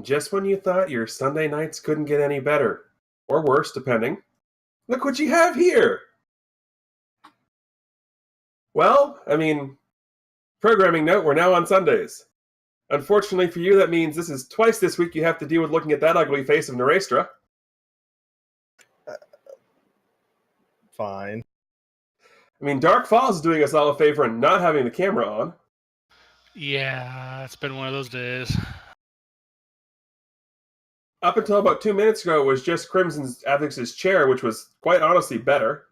Just when you thought your Sunday nights couldn't get any better, or worse, depending, look what you have here! Well, programming note, we're now on Sundays. Unfortunately for you, that means this is twice this week you have to deal with looking at that ugly face of Nerestra. Fine. Dark Falls is doing us all a favor and not having the camera on. Yeah, it's been one of those days. Up until about 2 minutes ago, it was just Crimson's Ethics' chair, which was quite honestly better.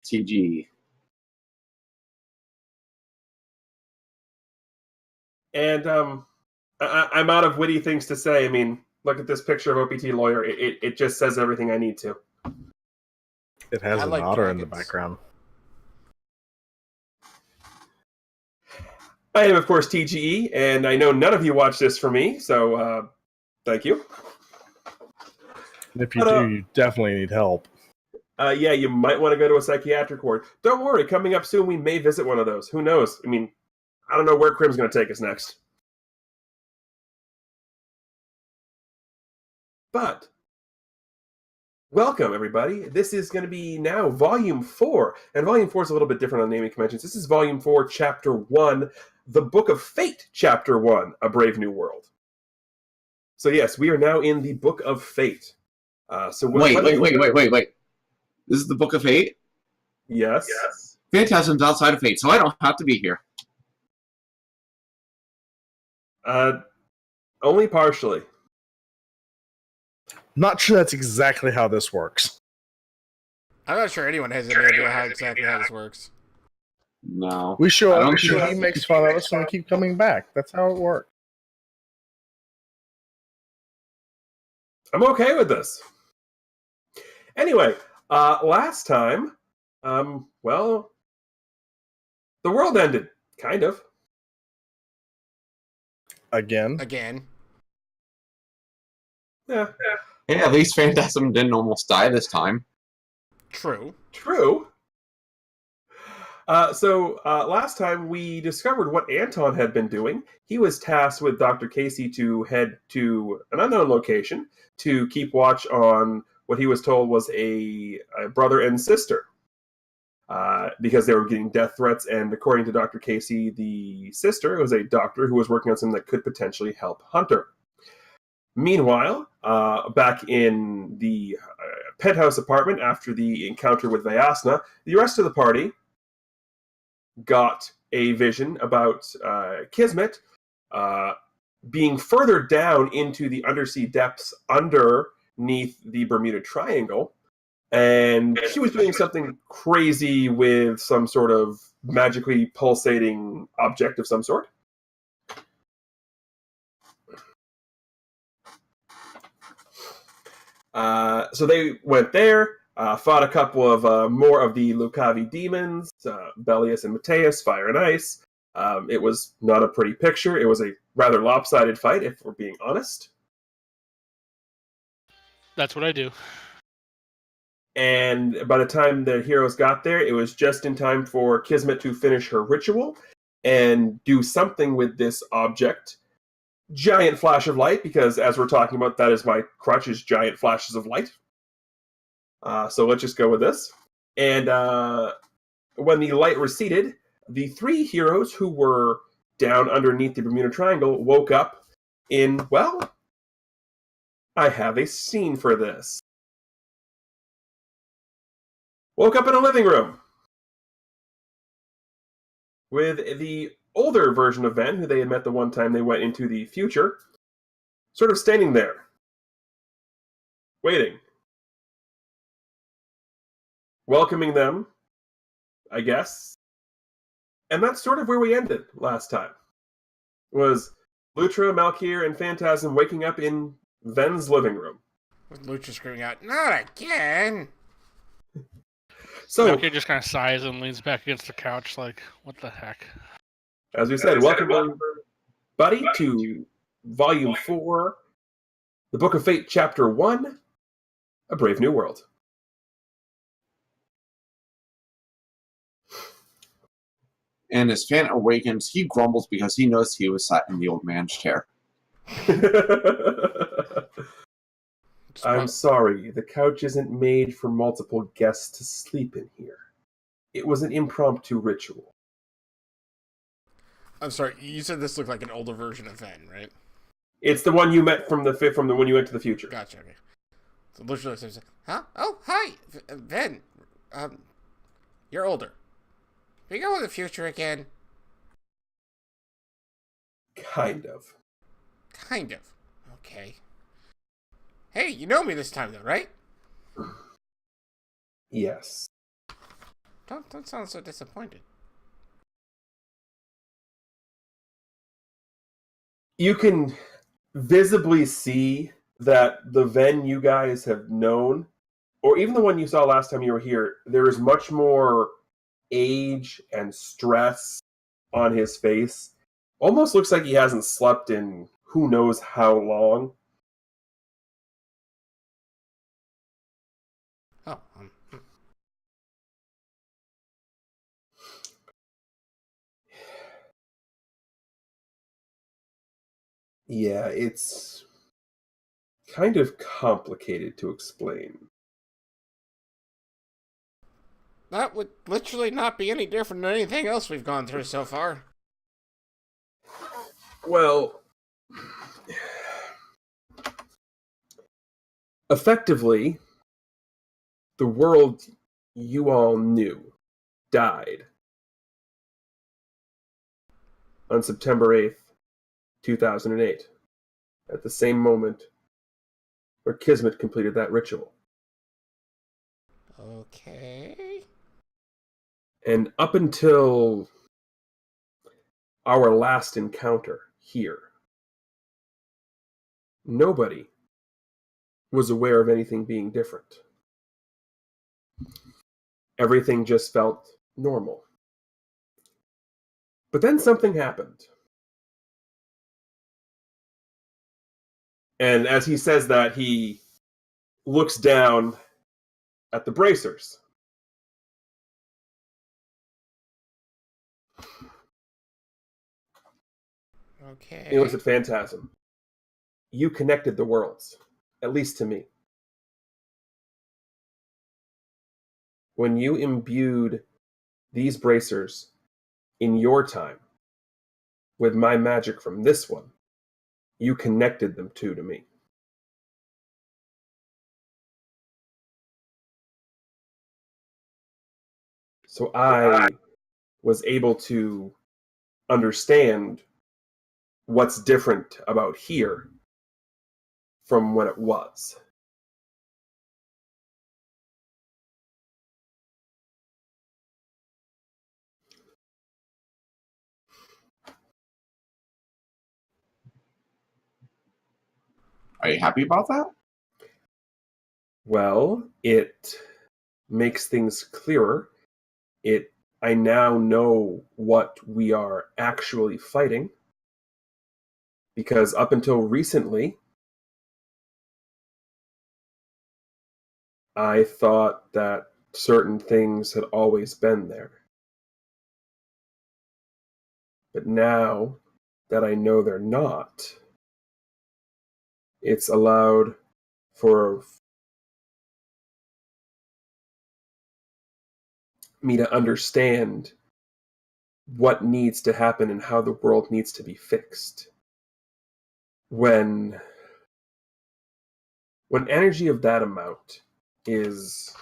TG. And I'm out of witty things to say. Look at this picture of OPT Lawyer. It just says everything I need to. It has an otter in the background. I am, of course, TGE, and I know none of you watch this for me, so thank you. And if you do, you definitely need help. Yeah, you might want to go to a psychiatric ward. Don't worry, coming up soon, we may visit one of those. Who knows? I don't know where Crim's going to take us next. But, welcome, everybody. This is going to be now Volume 4. And Volume 4 is a little bit different on naming conventions. This is Volume 4, Chapter 1, The Book of Fate, Chapter 1, A Brave New World. So yes, we are now in the Book of Fate. Wait. This is the Book of Fate? Yes. Phantasm's outside of Fate, so I don't have to be here. Only partially. Not sure that's exactly how this works. I'm not sure anyone has any idea how exactly how this works. No. We show up, he makes fun of us, and we keep coming back. That's how it works. I'm okay with this. Anyway, last time, the world ended, kind of. Again. Yeah. Yeah, at least Phantasm didn't almost die this time. True. So last time we discovered what Anton had been doing. He was tasked with Dr. Casey to head to an unknown location to keep watch on what he was told was a brother and sister. Because they were getting death threats, and according to Dr. Casey, the sister was a doctor who was working on something that could potentially help Hunter. Meanwhile, back in the penthouse apartment after the encounter with Vyasna, the rest of the party got a vision about Kismet being further down into the undersea depths underneath the Bermuda Triangle, and she was doing something crazy with some sort of magically pulsating object of some sort. So they went there, fought a couple of more of the Lucavi demons, Bellius and Mateus, Fire and Ice. It was not a pretty picture. It was a rather lopsided fight, if we're being honest. That's what I do. And by the time the heroes got there, it was just in time for Kismet to finish her ritual and do something with this object. Giant flash of light, because as we're talking about, that is my crutch, is giant flashes of light. So let's just go with this. And when the light receded, the three heroes who were down underneath the Bermuda Triangle woke up in, well, I have a scene for this. Woke up in a living room with the older version of Ven, who they had met the one time they went into the future, sort of standing there, waiting, welcoming them, I guess. And that's sort of where we ended last time. Was Lutra, Malkier, and Phantasm waking up in Ven's living room. With Lucha screaming out, "Not again!" So, Malkier just kind of sighs and leans back against the couch like, what the heck? as we said, welcome everybody to Volume 4, The Book of Fate, Chapter 1, A Brave New World. And as Fan awakens, he grumbles because he knows he was sat in the old man's chair. I'm sorry, the couch isn't made for multiple guests to sleep in here. It was an impromptu ritual. I'm sorry, you said this looked like an older version of Ven, right? It's the one you met from the when you went to the future. Gotcha. Okay. So literally says, "Huh? Oh, hi, Ven. You're older. We go in the future again." Kind of. Kind of. Okay. Hey, you know me this time, though, right? Yes. Don't sound so disappointed. You can visibly see that the Ven you guys have known, or even the one you saw last time you were here, there is much more age and stress on his face. Almost looks like he hasn't slept in who knows how long. Oh, Yeah, it's kind of complicated to explain. that would literally not be any different than anything else we've gone through so far. Well, effectively, the world you all knew died on September 8th, 2008, at the same moment where Kismet completed that ritual. Okay. And up until our last encounter here, nobody was aware of anything being different. Everything just felt normal. But then something happened. And as he says that, he looks down at the bracers. Okay. He looks at Phantasm. You connected the worlds, at least to me. When you imbued these bracers in your time with my magic from this one, you connected them two to me. So I was able to understand what's different about here from when it was. Are you happy about that? Well, it makes things clearer. I now know what we are actually fighting. Because up until recently, I thought that certain things had always been there. But now that I know they're not, it's allowed for me to understand what needs to happen and how the world needs to be fixed. When energy of that amount is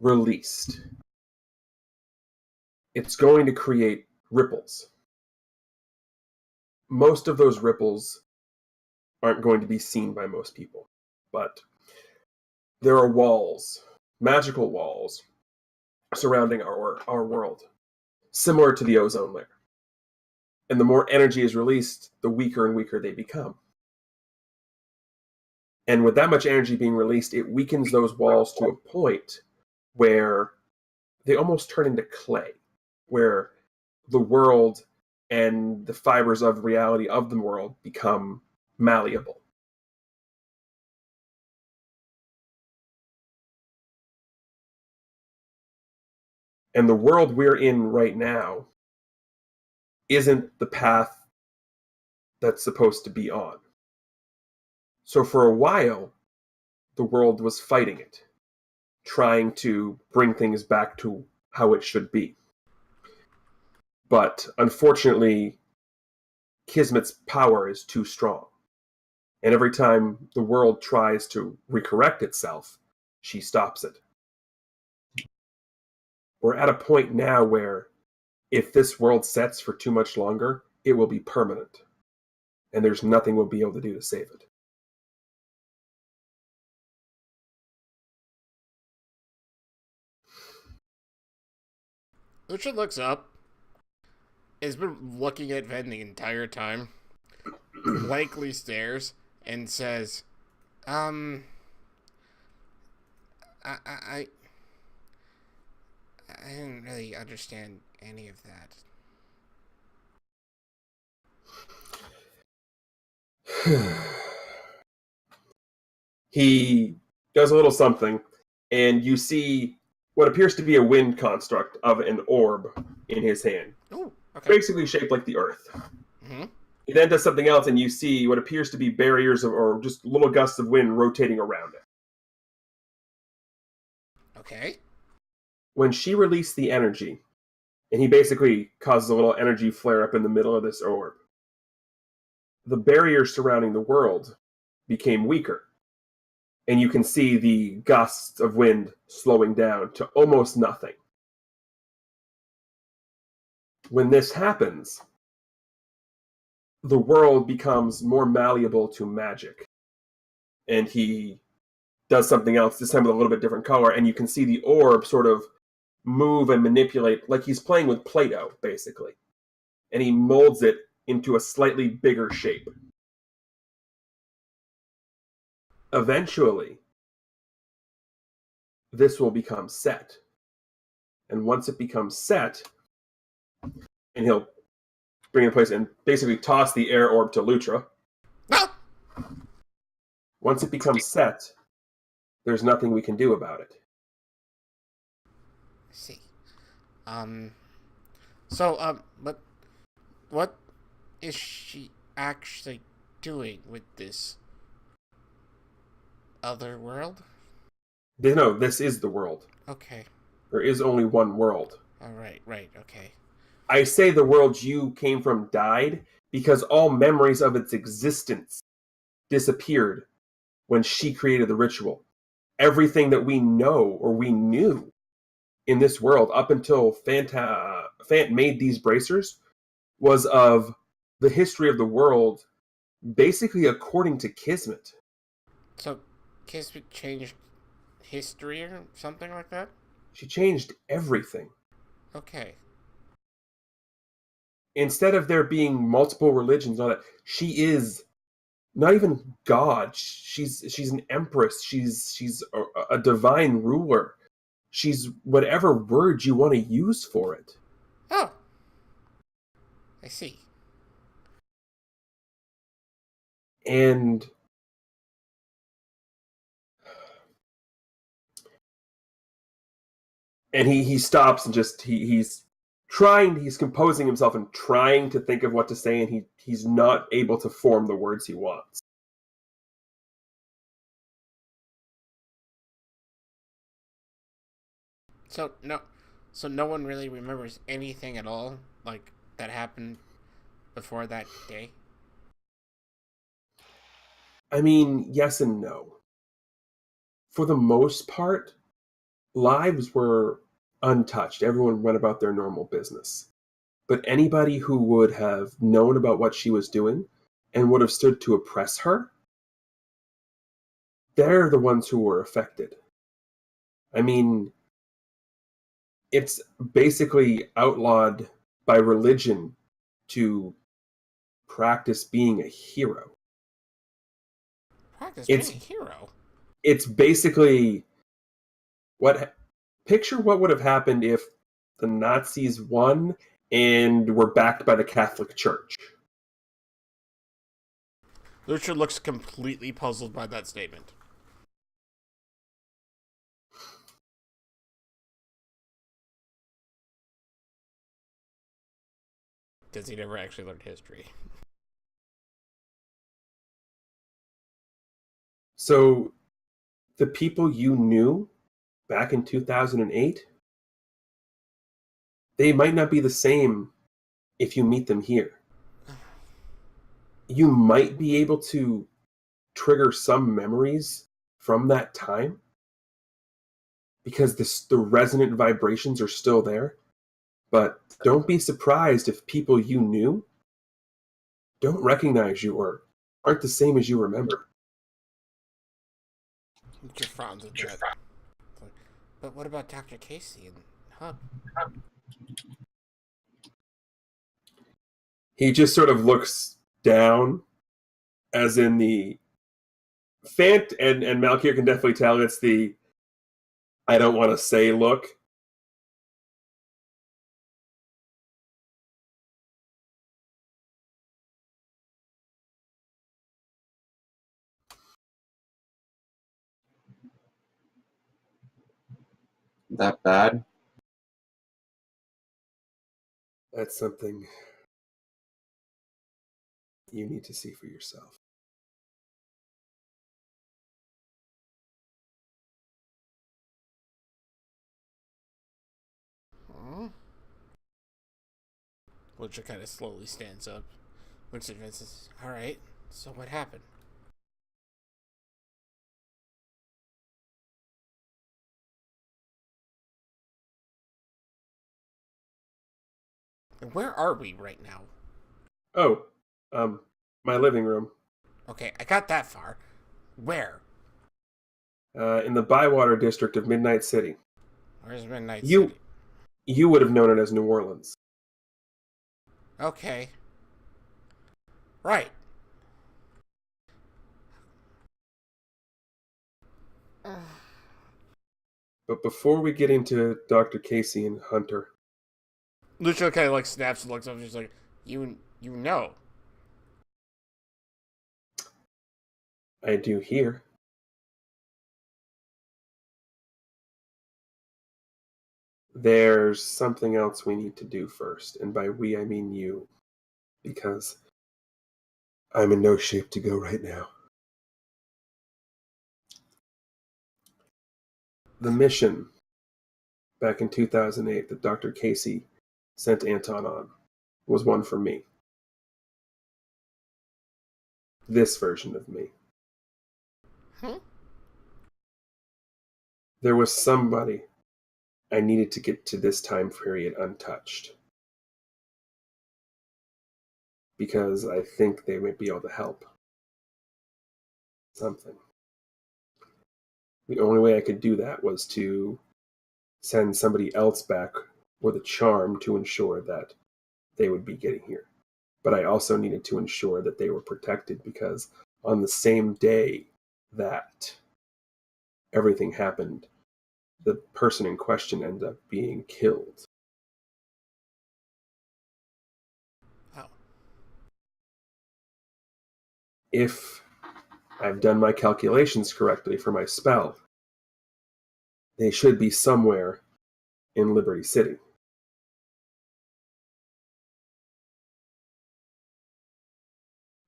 released, it's going to create ripples. Most of those ripples aren't going to be seen by most people, but there are walls, magical walls, surrounding our world, similar to the ozone layer. And the more energy is released, the weaker and weaker they become. And with that much energy being released, it weakens those walls to a point where they almost turn into clay, where the world and the fibers of reality of the world become malleable. And the world we're in right now isn't the path that's supposed to be on. So for a while, the world was fighting it, trying to bring things back to how it should be. But unfortunately, Kismet's power is too strong. And every time the world tries to recorrect itself, she stops it. We're at a point now where if this world sets for too much longer, it will be permanent. And there's nothing we'll be able to do to save it. Lucha looks up, has been looking at Ven the entire time, blankly stares, and says, I didn't really understand any of that. He does a little something, and you see what appears to be a wind construct of an orb in his hand. Oh, okay. Basically shaped like the Earth. Mm-hmm. He then does something else, and you see what appears to be barriers or just little gusts of wind rotating around it. Okay. When she released the energy, and he basically causes a little energy flare up in the middle of this orb, the barriers surrounding the world became weaker. And you can see the gusts of wind slowing down to almost nothing. When this happens, the world becomes more malleable to magic. And he does something else, this time with a little bit different color, and you can see the orb sort of move and manipulate, like he's playing with Play-Doh, basically. And he molds it into a slightly bigger shape. Eventually, this will become set. And once it becomes set, and he'll bring it in place and basically toss the air orb to Lutra. No! Once it becomes set, there's nothing we can do about it. I see. But what is she actually doing with this other world? No, this is the world. Okay. There is only one world. All right, okay. I say the world you came from died because all memories of its existence disappeared when she created the ritual. Everything that we know or we knew in this world up until Fant made these bracers was of the history of the world basically according to Kismet. So, Kismet changed history or something like that? She changed everything. Okay. Instead of there being multiple religions, all that, she is not even God. She's an empress. She's a divine ruler. She's whatever word you want to use for it. Oh. I see. And he stops and just he's composing himself and trying to think of what to say, and he's not able to form the words he wants. So no one really remembers anything at all, like, that happened before that day? I mean, yes and no. For the most part, lives were untouched. Everyone went about their normal business. But anybody who would have known about what she was doing and would have stood to oppress her, they're the ones who were affected. I mean, it's basically outlawed by religion to practice being a hero. Being a hero? It's basically picture what would have happened if the Nazis won and were backed by the Catholic Church. Lucha looks completely puzzled by that statement. because he never actually learned history. So, the people you knew back in 2008, they might not be the same if you meet them here. You might be able to trigger some memories from that time because the resonant vibrations are still there. But don't be surprised if people you knew don't recognize you or aren't the same as you remember. He just frowns at that. Like, but what about Dr. Casey and Hub? He just sort of looks down, as in the Fant and Malkier can definitely tell it's the I don't want to say look. That bad? That's something you need to see for yourself. Huh? Lucha kind of slowly stands up. Looks at Vince and says, alright, so what happened? And where are we right now? Oh, my living room. Okay, I got that far. Where? In the Bywater district of Midnight City. Where's Midnight You City? you would have known it as New Orleans. Okay. Right. But before we get into Dr. Casey and Hunter, Lucha kind of like snaps and looks up and she's like, you know. I do hear. There's something else we need to do first, and by we I mean you, because I'm in no shape to go right now. The mission back in 2008 that Dr. Casey sent Anton on was one for me. This version of me. Huh? There was somebody I needed to get to this time period untouched. Because I think they might be able to help. Something. The only way I could do that was to send somebody else back with a charm to ensure that they would be getting here. But I also needed to ensure that they were protected because on the same day that everything happened, the person in question ended up being killed. Oh. If I've done my calculations correctly for my spell, they should be somewhere in Liberty City.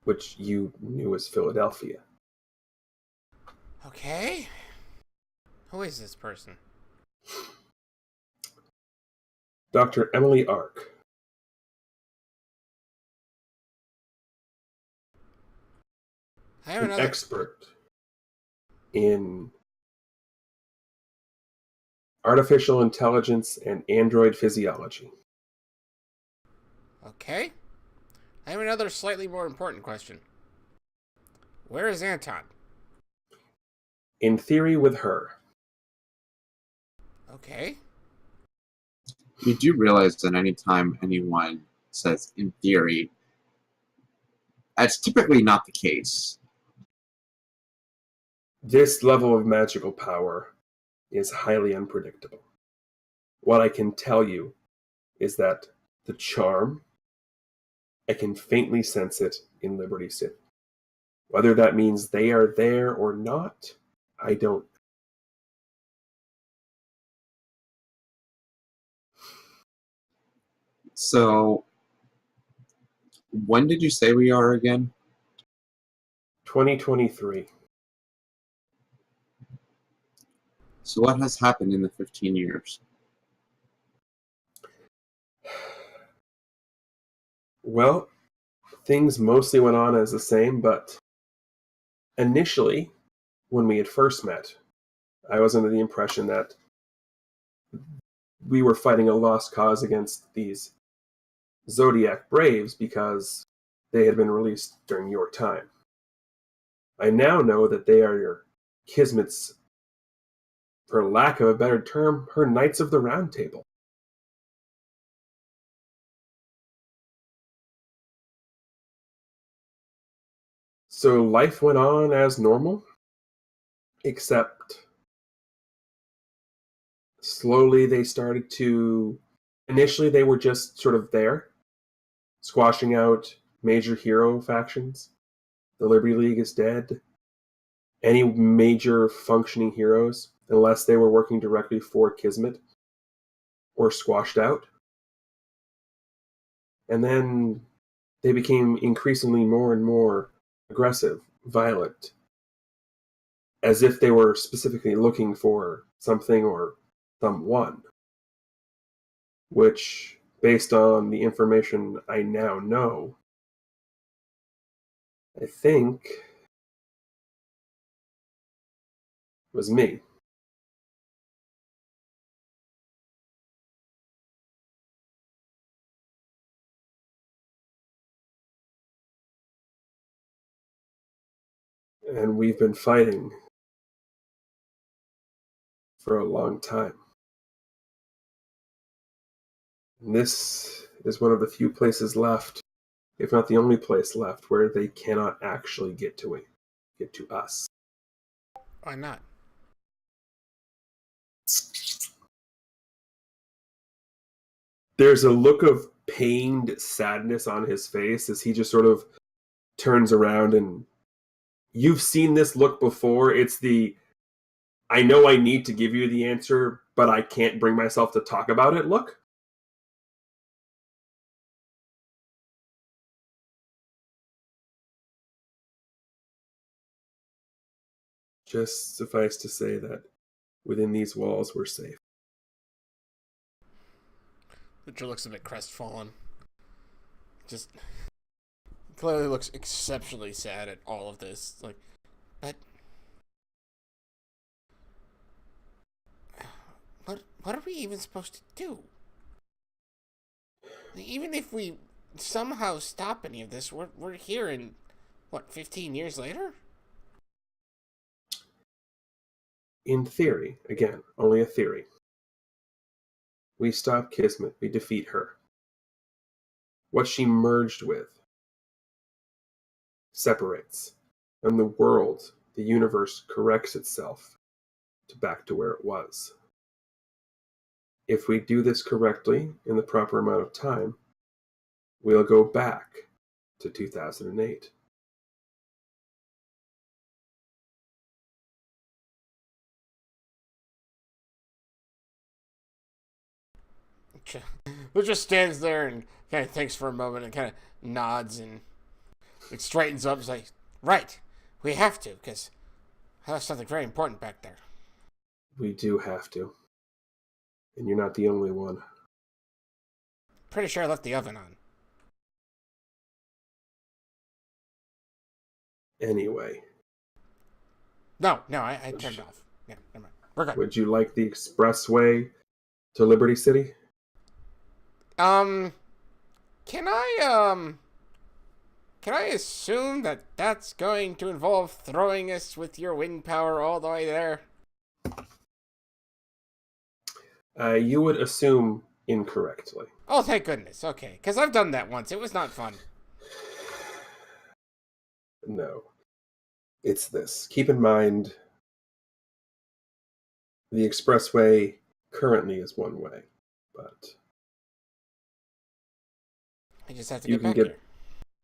Which you knew as Philadelphia. Okay. Who is this person? Dr. Emily Ark. I have An another. expert in artificial intelligence and android physiology. Okay. I have another slightly more important question. Where is Anton? In theory, with her. Okay. You do realize that anytime anyone says in theory, that's typically not the case. This level of magical power is highly unpredictable. What I can tell you is that the charm, I can faintly sense it in Liberty City. Whether that means they are there or not, I don't. So When did you say we are again? 2023. So what has happened in the 15 years? Well, things mostly went on as the same, but initially, when we had first met, I was under the impression that we were fighting a lost cause against these Zodiac Braves because they had been released during your time. I now know that they are your Kismet's, for lack of a better term, her Knights of the Round Table. So life went on as normal, except slowly they started to. Initially, they were just sort of there, squashing out major hero factions. The Liberty League is dead. Any major functioning heroes, unless they were working directly for Kismet, were squashed out. And then they became increasingly more and more aggressive, violent, as if they were specifically looking for something or someone, which, based on the information I now know, I think was me. And we've been fighting for a long time. And this is one of the few places left, if not the only place left, where they cannot actually get to us. Why not? There's a look of pained sadness on his face as he just sort of turns around, and you've seen this look before. It's the, I know I need to give you the answer, but I can't bring myself to talk about it look. Just suffice to say that within these walls we're safe. Butcher looks a bit crestfallen. Just clearly looks exceptionally sad at all of this. Like, but what are we even supposed to do? Even if we somehow stop any of this, we're here in what, 15 years later? In theory, again, only a theory. We stop Kismet, we defeat her. What she merged with separates, and the world, the universe, corrects itself back to where it was. If we do this correctly in the proper amount of time, we'll go back to 2008. Who just stands there and kind of thinks for a moment and kind of nods and like straightens up. He's like, right, we have to, because I have something very important back there. We do have to. And you're not the only one. Pretty sure I left the oven on. Anyway. No, I turned it off. Yeah, never mind. We're good. Would you like the expressway to Liberty City? Can I assume that that's going to involve throwing us with your wind power all the way there? You would assume incorrectly. Oh, thank goodness. Okay, because I've done that once. It was not fun. No. It's this. Keep in mind, the expressway currently is one way, but I just have to you get can back get,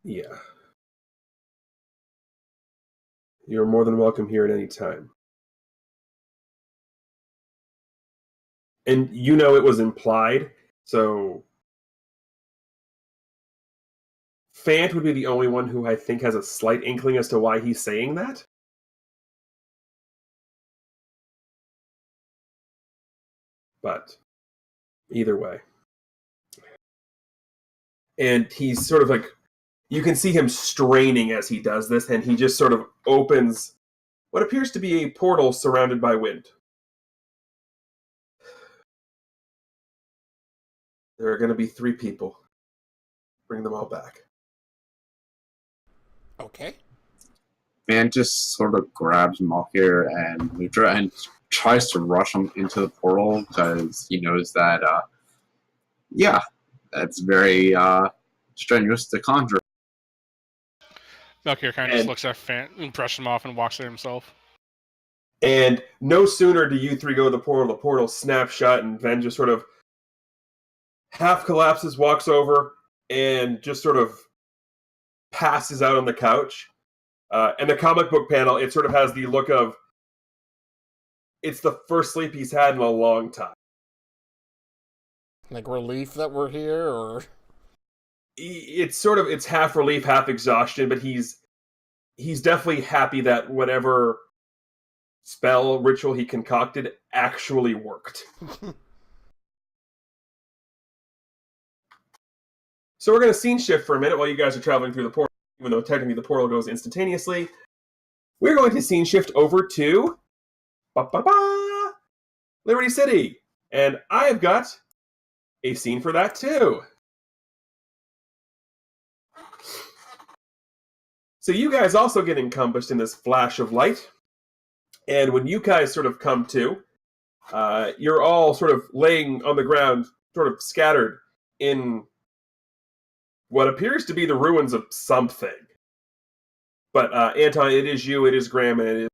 here. yeah. You're more than welcome here at any time. And you know it was implied, so Fant would be the only one who I think has a slight inkling as to why he's saying that. But either way. And he's sort of like, you can see him straining as he does this, and he just sort of opens what appears to be a portal surrounded by wind. There are going to be 3 people. Bring them all back. Okay. Van just sort of grabs Malkir and Mudra and tries to rush him into the portal because he knows that, that's very strenuous to conjure. Melchior kind of just looks at Fant and brushes him off and walks there himself. And no sooner do you 3 go to the portal snaps shut, and Ven just sort of half collapses, walks over, and just sort of passes out on the couch. And the comic book panel, it sort of has the look of, it's the first sleep he's had in a long time. Like relief that we're here, or It's half relief, half exhaustion, but he's definitely happy that whatever spell ritual he concocted actually worked. So we're going to scene shift for a minute while you guys are traveling through the portal, even though technically the portal goes instantaneously. We're going to scene shift over to Liberty City. And I've got a scene for that too. So you guys also get encompassed in this flash of light. And when you guys sort of come to, you're all sort of laying on the ground, sort of scattered in what appears to be the ruins of something. But Anton, it is you, it is Graham, and it is...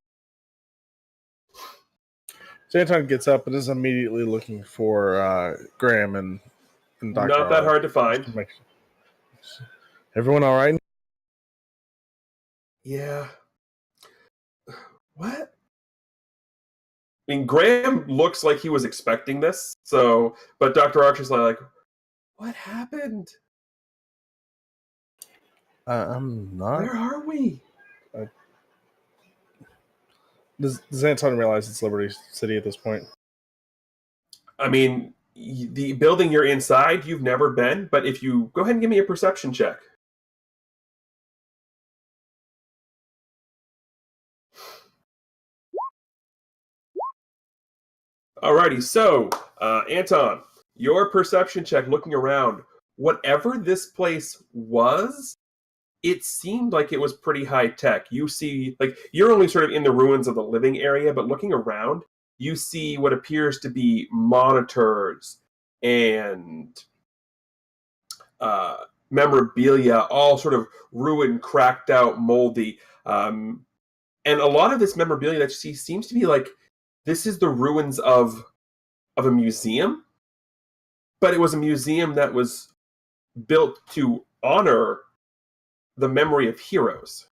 So Anton gets up and is immediately looking for Graham and Dr. Not that hard to find. Everyone all right? Yeah. What? I mean, Graham looks like he was expecting this, so... But Dr. Archer's like, what happened? I'm not. Where are we? Does Anton realize it's Liberty City at this point? I mean, the building you're inside, you've never been, but if you... Go ahead and give me a perception check. Alrighty, so, Anton, your perception check looking around, whatever this place was, it seemed like it was pretty high tech. You see, like, you're only sort of in the ruins of the living area, but looking around, you see what appears to be monitors and memorabilia, all sort of ruined, cracked out, moldy. And a lot of this memorabilia that you see seems to be like, this is the ruins of a museum, but it was a museum that was built to honor the memory of heroes.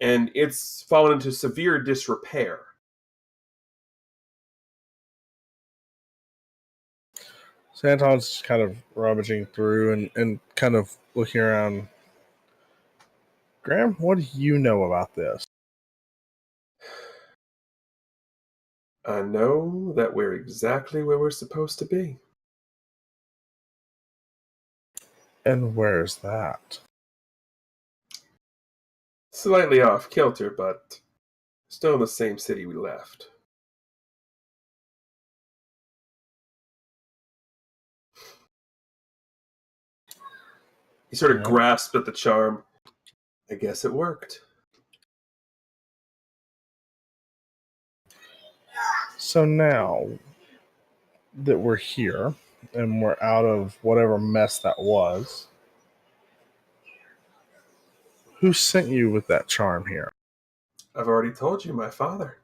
And it's fallen into severe disrepair. So Anton's kind of rummaging through and kind of looking around. Graham, what do you know about this? I know that we're exactly where we're supposed to be. And where's that? Slightly off kilter, but still in the same city we left. He sort of grasped at the charm. I guess it worked. So now that we're here and we're out of whatever mess that was, who sent you with that charm here? I've already told you, my father.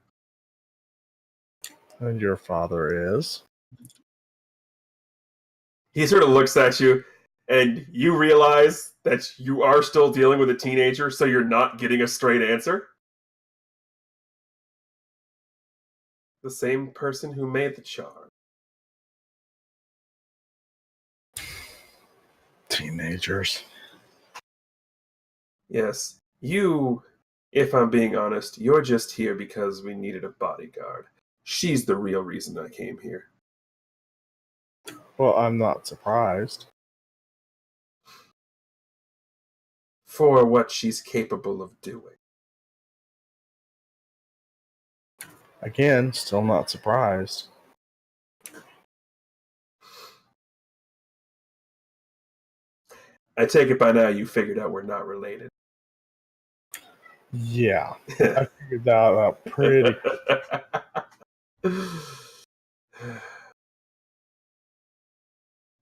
And your father is? He sort of looks at you, and you realize that you are still dealing with a teenager, so you're not getting a straight answer. The same person who made the charm. Teenagers. Yes, you, if I'm being honest, you're just here because we needed a bodyguard. She's the real reason I came here. Well, I'm not surprised. For what she's capable of doing. Again, still not surprised. I take it by now you figured out we're not related. Yeah, I figured that out pretty.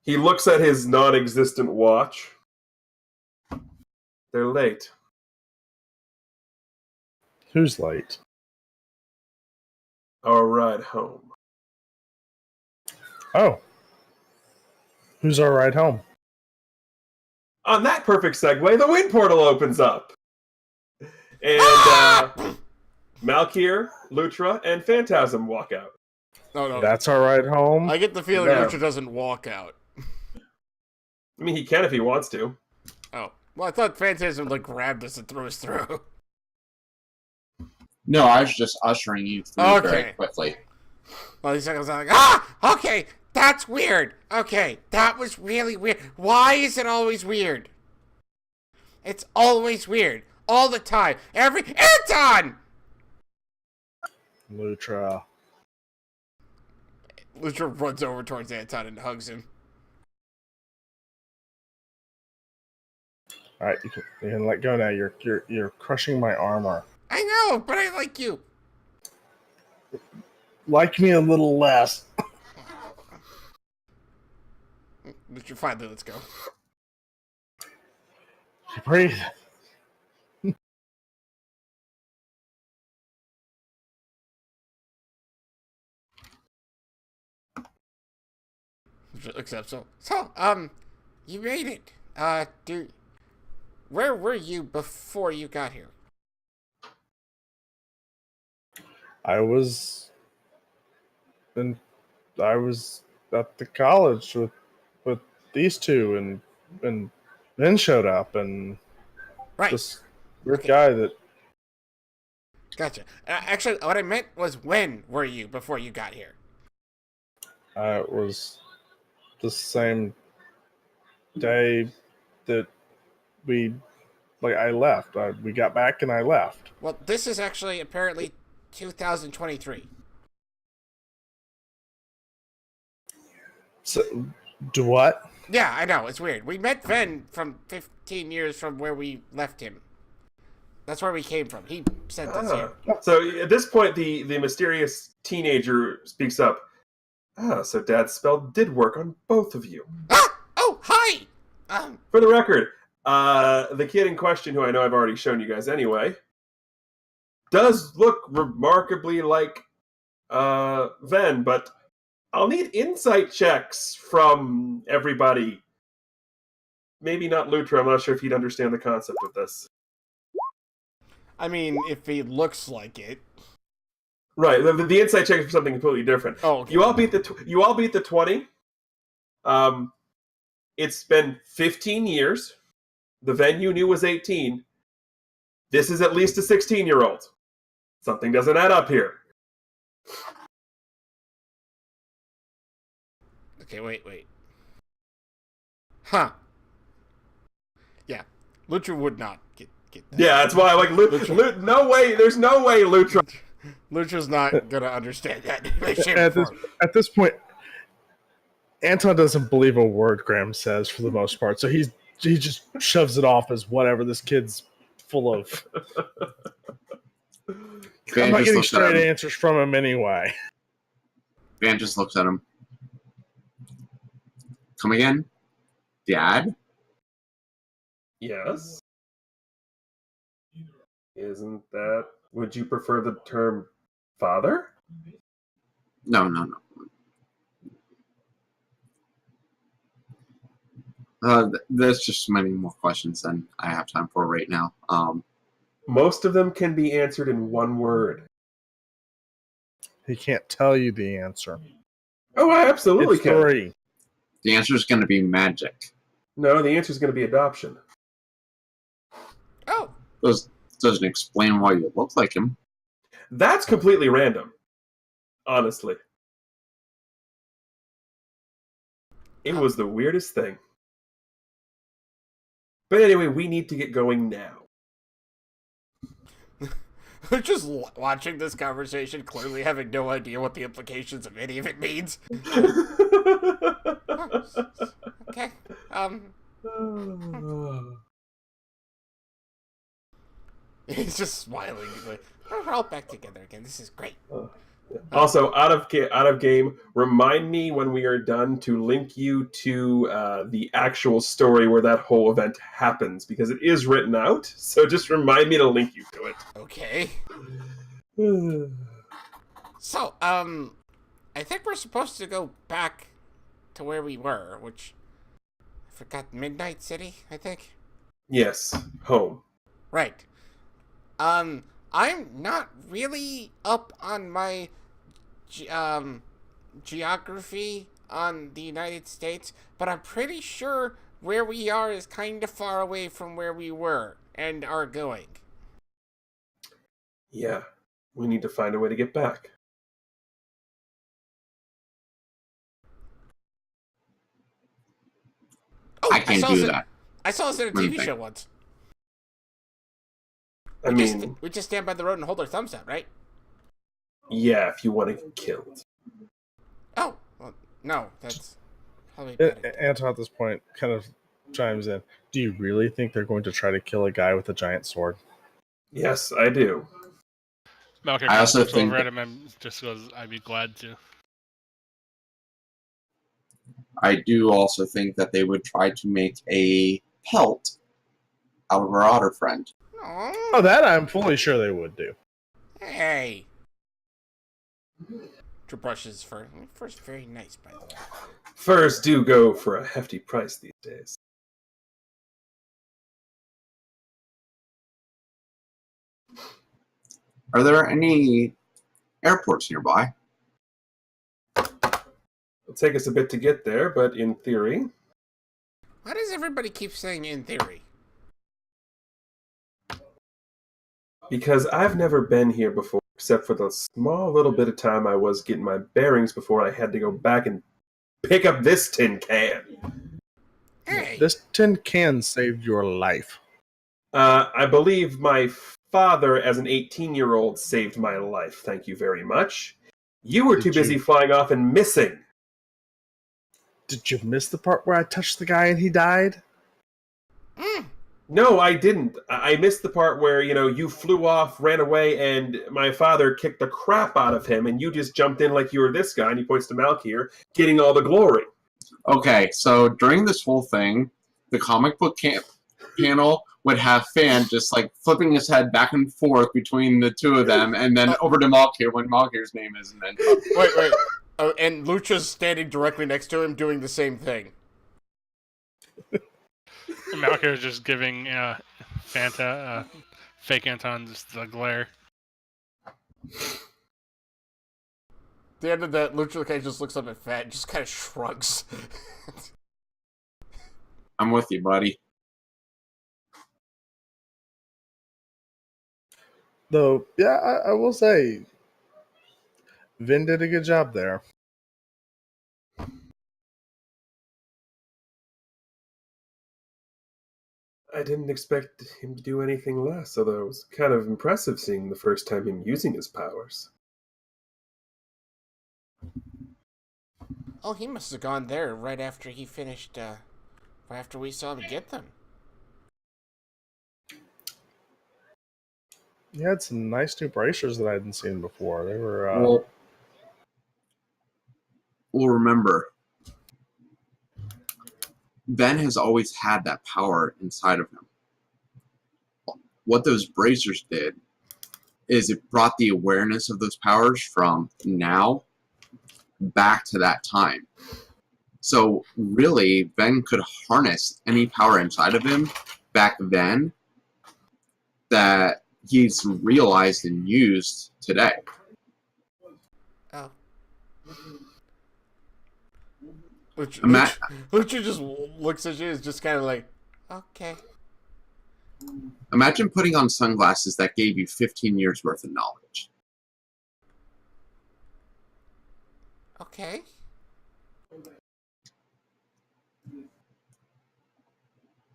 He looks at his non-existent watch. They're late. Who's late? Our ride home. Oh, who's our ride home? On that perfect segue, the wind portal opens up. And Malkier, Lutra, and Phantasm walk out. No. That's our ride home. I get the feeling No. Richard doesn't walk out. I mean, he can if he wants to. Oh. Well, I thought Phantasm grabbed us and threw us through. No, I was just ushering you through very quickly. Well, these seconds I'm okay, that's weird. Okay, that was really weird. Why is it always weird? It's always weird. All the time. Anton! Lutra. Lutra runs over towards Anton and hugs him. All right, you can let go now. You're crushing my armor. I know, but I like you. Like me a little less. Lutra, finally, let's go. Breathe. Except so, you made it. Where were you before you got here? I was at the college with these two, and then showed up, and Right. this weird guy that Gotcha. Actually, what I meant was when were you before you got here? was the same day that I left. We got back and I left. Well, this is actually apparently 2023. So, do what? Yeah, I know. It's weird. We met Ven from 15 years from where we left him. That's where we came from. He sent us here. So at this point, the mysterious teenager speaks up. So Dad's spell did work on both of you. Oh, hi! For the record, the kid in question, who I know I've already shown you guys anyway, does look remarkably like Ven, but I'll need insight checks from everybody. Maybe not Lutra. I'm not sure if he'd understand the concept of this. I mean, if he looks like it. Right. The insight check is for something completely different. Oh, okay. You all beat the 20. It's been 15 years. The Ven you knew was 18. This is at least a 16-year-old. Something doesn't add up here. Okay, wait. Huh. Yeah. Lutra would not get that. Yeah, that's why no way, there's no way Lutra. Lutra's not gonna understand that. At this point, Anton doesn't believe a word Graham says for the most part, so he just shoves it off as whatever. This kid's full of. I'm not getting straight answers from him anyway. Van just looks at him. Come again? Dad? Yes. Isn't that... Would you prefer the term father? No. There's just many more questions than I have time for right now. Most of them can be answered in one word. He can't tell you the answer. Oh, I absolutely It's can. 3. The answer is going to be magic. No, the answer is going to be adoption. Oh, Doesn't explain why you look like him. That's completely random, honestly. It was the weirdest thing. But anyway, we need to get going now. We're just watching this conversation, clearly having no idea what the implications of any of it means. Okay. He's just smiling. He's like, we're all back together again. This is great. Also, out of game, remind me when we are done to link you to the actual story where that whole event happens, because it is written out. So just remind me to link you to it. Okay. So, I think we're supposed to go back to where we were, which I forgot, Midnight City, I think. Yes, home. Right. I'm not really up on my geography on the United States, but I'm pretty sure where we are is kind of far away from where we were and are going. Yeah, we need to find a way to get back. Oh, I can't do that. I saw this in a TV show once. I mean, We just stand by the road and hold our thumbs out, right? yeah, if you want to get killed. Oh, well, no, that's probably better. Anton at this point kind of chimes in. Do you really think they're going to try to kill a guy with a giant sword? Yes, I do. Malcolm I also looks think over at him and just goes, "I'd be glad to." I do also think that they would try to make a pelt out of our otter friend. Aww. Oh, that I'm fully sure they would do. Hey. Your brushes for first very nice, by the way. Furs do go for a hefty price these days. Are there any airports nearby? It'll take us a bit to get there, but in theory... Why does everybody keep saying in theory? Because I've never been here before, except for the small little bit of time I was getting my bearings before I had to go back and pick up this tin can. Hey. This tin can saved your life. I believe my father, as an 18-year-old, saved my life. Thank you very much. You were too busy flying off and missing. Did you miss the part where I touched the guy and he died? No, I didn't. I missed the part where, you flew off, ran away, and my father kicked the crap out of him, and you just jumped in like you were this guy, and he points to Malk here, getting all the glory. Okay, so during this whole thing, the comic book panel would have Fan just like flipping his head back and forth between the two of them, and then over to Malkir when Malkir's name is, and then... Wait. Oh, and Lucha's standing directly next to him doing the same thing. Malcolm is just giving Fanta, fake Anton, just the glare. At the end of that, Lucha Cage just looks up at Fat and just kind of shrugs. I'm with you, buddy. Though, yeah, I will say, Vin did a good job there. I didn't expect him to do anything less, although it was kind of impressive seeing the first time him using his powers. Oh, he must have gone there right after he finished, right after we saw him get them. He had some nice new bracers that I hadn't seen before. They were... Well, remember, Ben has always had that power inside of him. What those bracers did is it brought the awareness of those powers from now back to that time. So really, Ben could harness any power inside of him back then that he's realized and used today. Oh. Lucha just looks at you and is just kind of like, okay. Imagine putting on sunglasses that gave you 15 years worth of knowledge. Okay.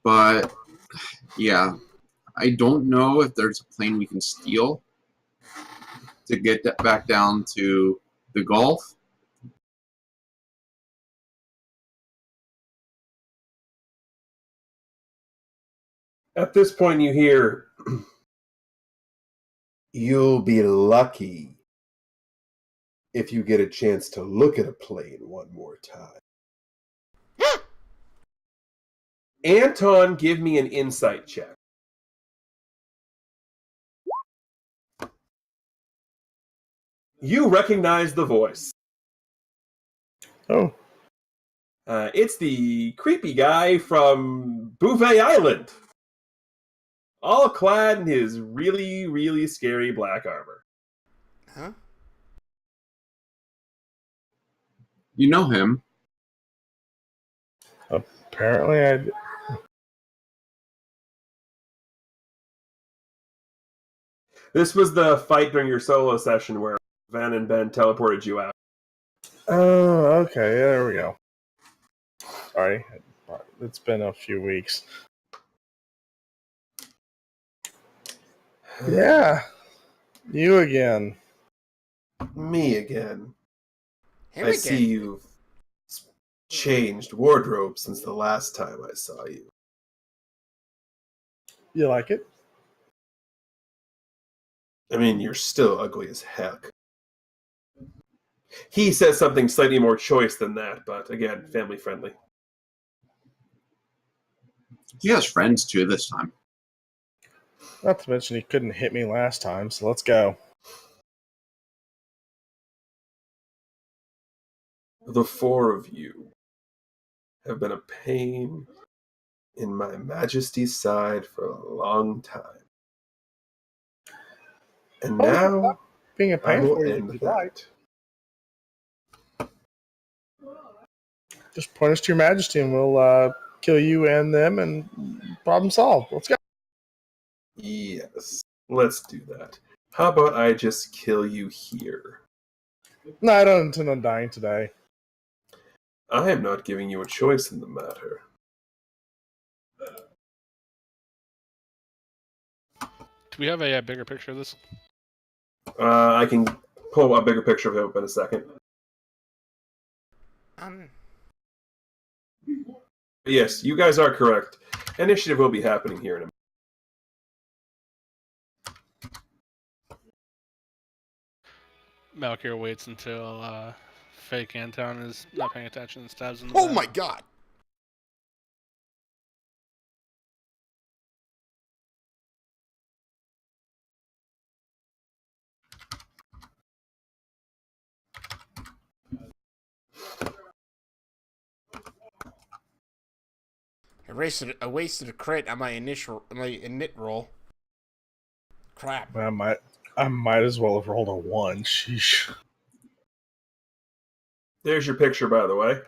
But, yeah, I don't know if there's a plane we can steal to get back down to the Gulf. At this point, you hear, "You'll be lucky if you get a chance to look at a plane one more time." Anton, give me an insight check. You recognize the voice. Oh, It's the creepy guy from Bouvet Island. All clad in his really, really scary black armor. Huh? You know him. apparently I. This was the fight during your solo session where Van and Ben teleported you out. Oh, okay. There we go. Sorry, it's been a few weeks. Yeah, you again. Me again. Him I again. see you've changed wardrobe since the last time I saw you. You like it? I mean, you're still ugly as heck. He says something slightly more choice than that, but again, family friendly. He has friends too this time. Not to mention he couldn't hit me last time, so let's go. The four of you have been a pain in my Majesty's side for a long time. And now Being a I pain will for you end if you'd that. like. Just point us to your majesty and we'll kill you and them and problem solved. Let's go. Yes, let's do that. How about I just kill you here? No, I don't intend on dying today. I am not giving you a choice in the matter. Do we have a bigger picture of this? I can pull a bigger picture of him up in a second. Yes, you guys are correct. Initiative will be happening here in a minute. Malkir waits until fake Anton is not paying attention and stabs him in the Oh back. my god. I wasted a crit on my init roll. Crap. I might as well have rolled a 1. Sheesh. There's your picture, by the way.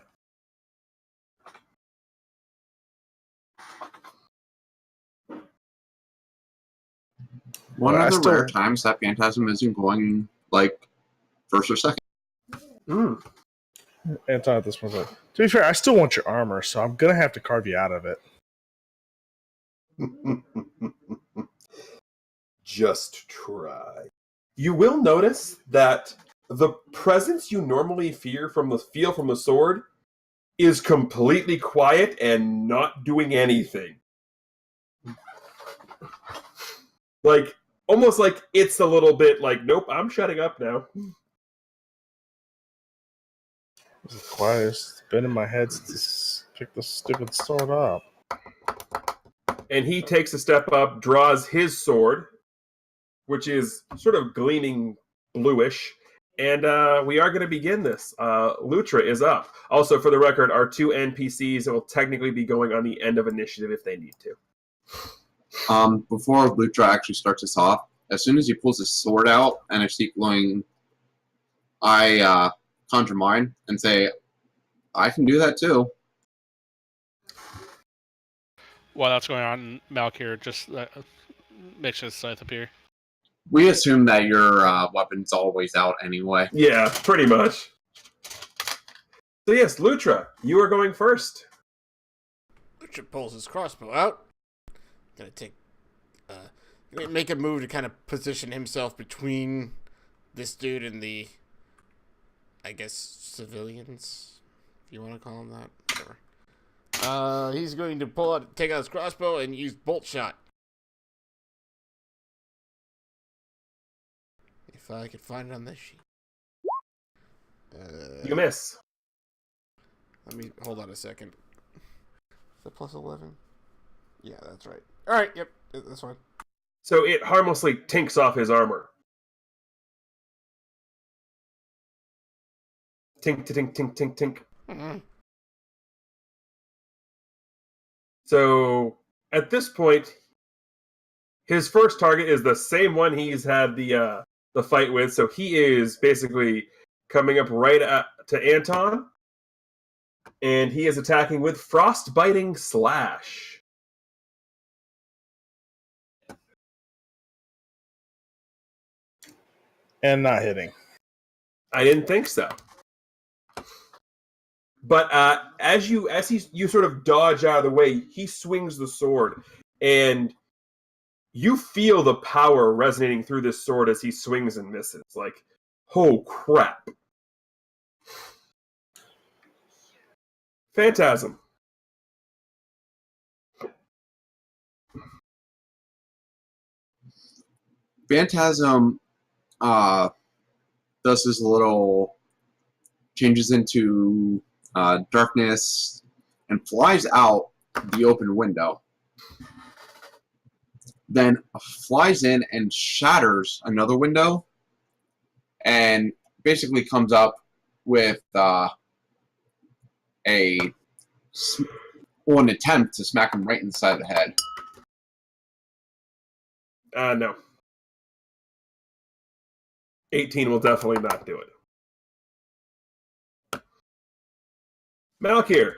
One Well, I of the still- rare times that Phantasm isn't going, like, first or second. Mm. Anton at this point, like, to be fair, I still want your armor, so I'm gonna have to carve you out of it. Just try. You will notice that the presence you normally feel from the sword is completely quiet and not doing anything. Like, almost like it's a little bit like, nope, I'm shutting up now. It's quiet. It's been in my head since I picked this stupid sword up. And he takes a step up, draws his sword, which is sort of gleaming bluish. And we are going to begin this. Lutra is up. Also, for the record, our two NPCs will technically be going on the end of initiative if they need to. Before Lutra actually starts us off, as soon as he pulls his sword out and I see glowing, I conjure mine and say, I can do that too. While that's going on, Malkir just makes his scythe appear. We assume that your weapon's always out anyway. Yeah, pretty much. So yes, Lutra, you are going first. Lutra pulls his crossbow out. Gonna make a move to kind of position himself between this dude and the, I guess, civilians, if you want to call them that. Whatever. He's going to take out his crossbow and use bolt shot. If I could find it on this sheet. You miss. Let me hold on a second. Is that plus 11? Yeah, that's right. All right, yep, that's fine. So it harmlessly tinks off his armor. Tink, tink, tink, tink, tink. Mm-hmm. So at this point, his first target is the same one he's had the fight with. So he is basically coming up right to Anton, and he is attacking with Frostbiting Slash. And not hitting. I didn't think so. But as you sort of dodge out of the way, he swings the sword, and you feel the power resonating through this sword as he swings and misses. Like, oh crap! Phantasm. Phantasm does his little changes into darkness and flies out the open window. Then flies in and shatters another window and basically comes up with an attempt to smack him right in the side of the head. No. 18 will definitely not do it. Malkir.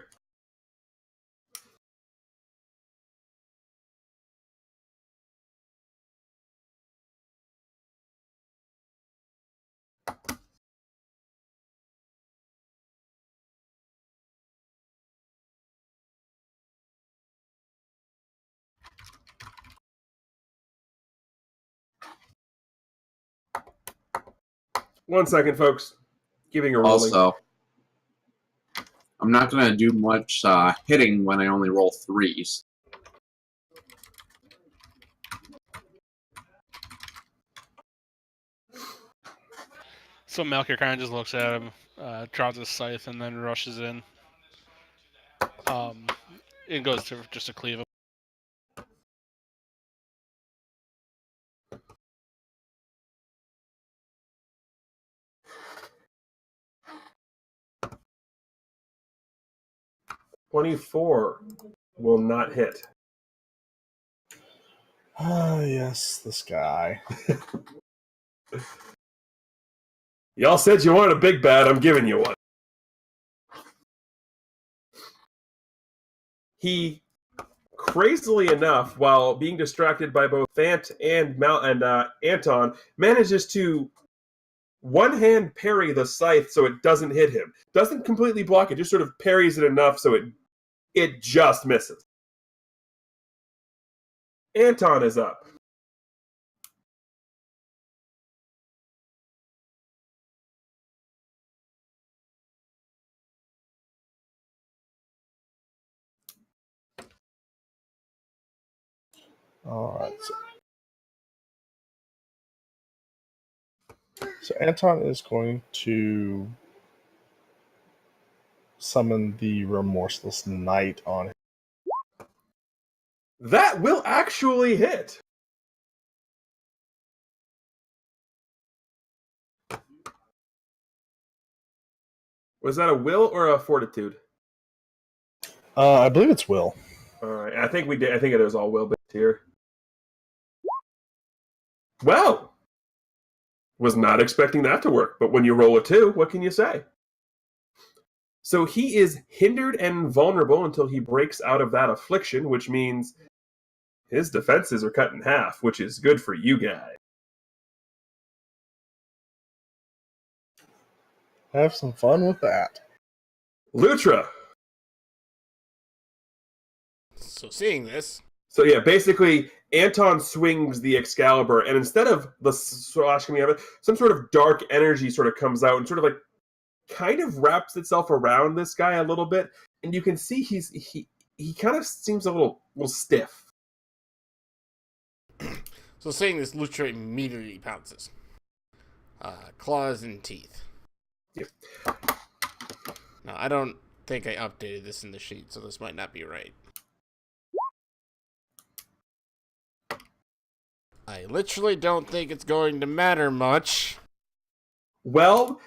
One second, folks. Giving a rolling. Also, I'm not going to do much hitting when I only roll 3s. So Malkir kind of just looks at him, draws his scythe, and then rushes in. It goes to just to cleave him. "24 will not hit." Ah, yes, this guy. Y'all said you wanted a big bad, I'm giving you one. He, crazily enough, while being distracted by both Thant and Anton, manages to one-hand parry the scythe so it doesn't hit him. Doesn't completely block it, just sort of parries it enough so it just misses. Anton is up. All right. So Anton is going to summon the Remorseless Knight on him. That will actually hit. Was that a will or a fortitude? I believe it's Will. All right, I think we did. I think it is all will based here. Well, was not expecting that to work, but when you roll a 2, what can you say? So he is hindered and vulnerable until he breaks out of that affliction, which means his defenses are cut in half, which is good for you guys. Have some fun with that. Lutra. So seeing this, So yeah, basically, Anton swings the Excalibur, and instead of the slash coming out of it, some sort of dark energy sort of comes out and sort of like kind of wraps itself around this guy a little bit, and you can see he kind of seems a little stiff. so seeing this, Lucha immediately pounces. Claws and teeth. Yep. Now, I don't think I updated this in the sheet, so this might not be right. I literally don't think it's going to matter much. Well,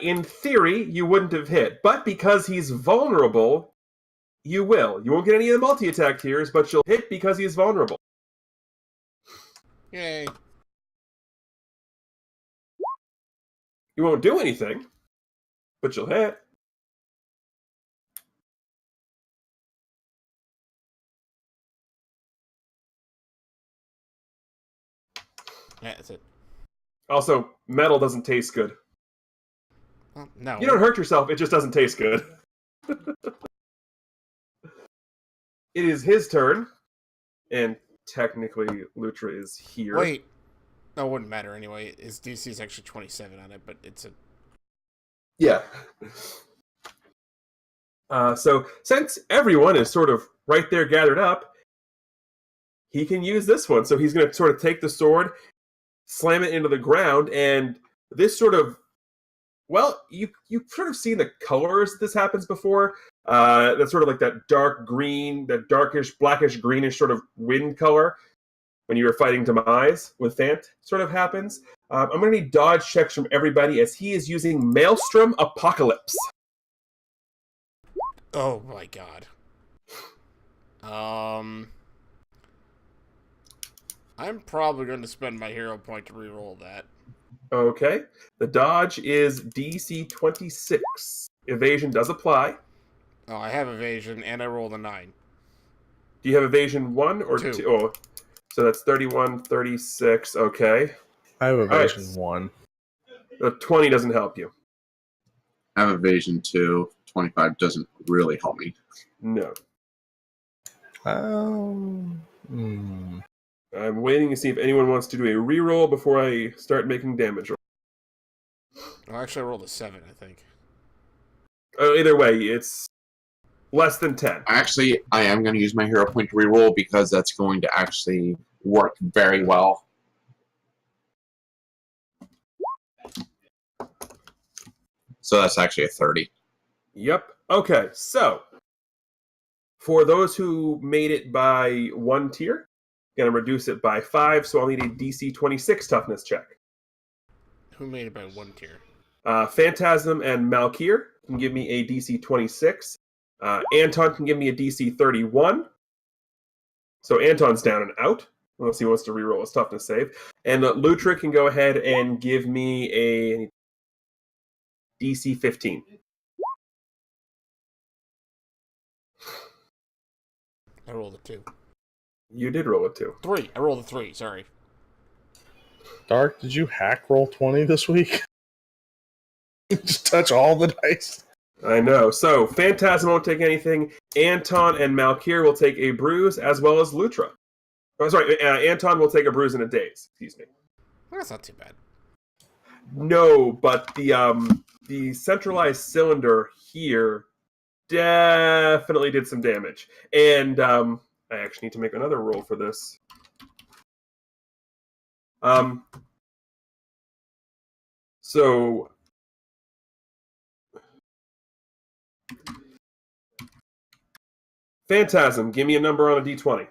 in theory, you wouldn't have hit, but because he's vulnerable, you will. You won't get any of the multi-attack tiers, but you'll hit because he's vulnerable. Yay. You won't do anything, but you'll hit. Yeah, that's it. Also, metal doesn't taste good. Well, no. You don't hurt yourself, it just doesn't taste good. It is his turn, and technically Lutra is here. Wait. That wouldn't matter anyway. His DC is actually 27 on it, but it's a... Yeah. So, since everyone is sort of right there gathered up, he can use this one. So he's going to sort of take the sword, slam it into the ground, and this sort of... Well, you've sort of seen the colors this happens before. That's sort of like that dark green, that darkish, blackish, greenish sort of wind color when you were fighting Demise with Fant sort of happens. I'm going to need dodge checks from everybody as he is using Maelstrom Apocalypse. Oh my god. I'm probably going to spend my hero point to reroll that. Okay. The dodge is DC 26. Evasion does apply. Oh, I have evasion, and I rolled a 9. Do you have evasion 1 or 2? Oh, so that's 31, 36. Okay. I have evasion Right. 1. The 20 doesn't help you. I have evasion 2. 25 doesn't really help me. No. Hmm. I'm waiting to see if anyone wants to do a reroll before I start making damage rolls. Well, actually, I rolled a 7, I think. Either way, it's less than 10. Actually, I am going to use my hero point to reroll because that's going to actually work very well. So that's actually a 30. Yep. Okay, so for those who made it by 1 tier, going to reduce it by 5, so I'll need a DC 26 toughness check. Who made it by 1 tier? Phantasm and Malkir can give me a DC 26. Anton can give me a DC 31. So Anton's down and out, unless he wants to reroll his toughness save. And Lutra can go ahead and give me a DC 15. I rolled a 2. You did roll a 2. 3. I rolled a 3, sorry. Dark, did you hack roll 20 this week? Just touch all the dice. I know. So Phantasm won't take anything. Anton and Malkir will take a bruise, as well as Lutra. Oh, sorry, Anton will take a bruise and a daze. Excuse me. That's not too bad. No, but the centralized cylinder here definitely did some damage. And I actually need to make another roll for this. So Phantasm, give me a number on a d20.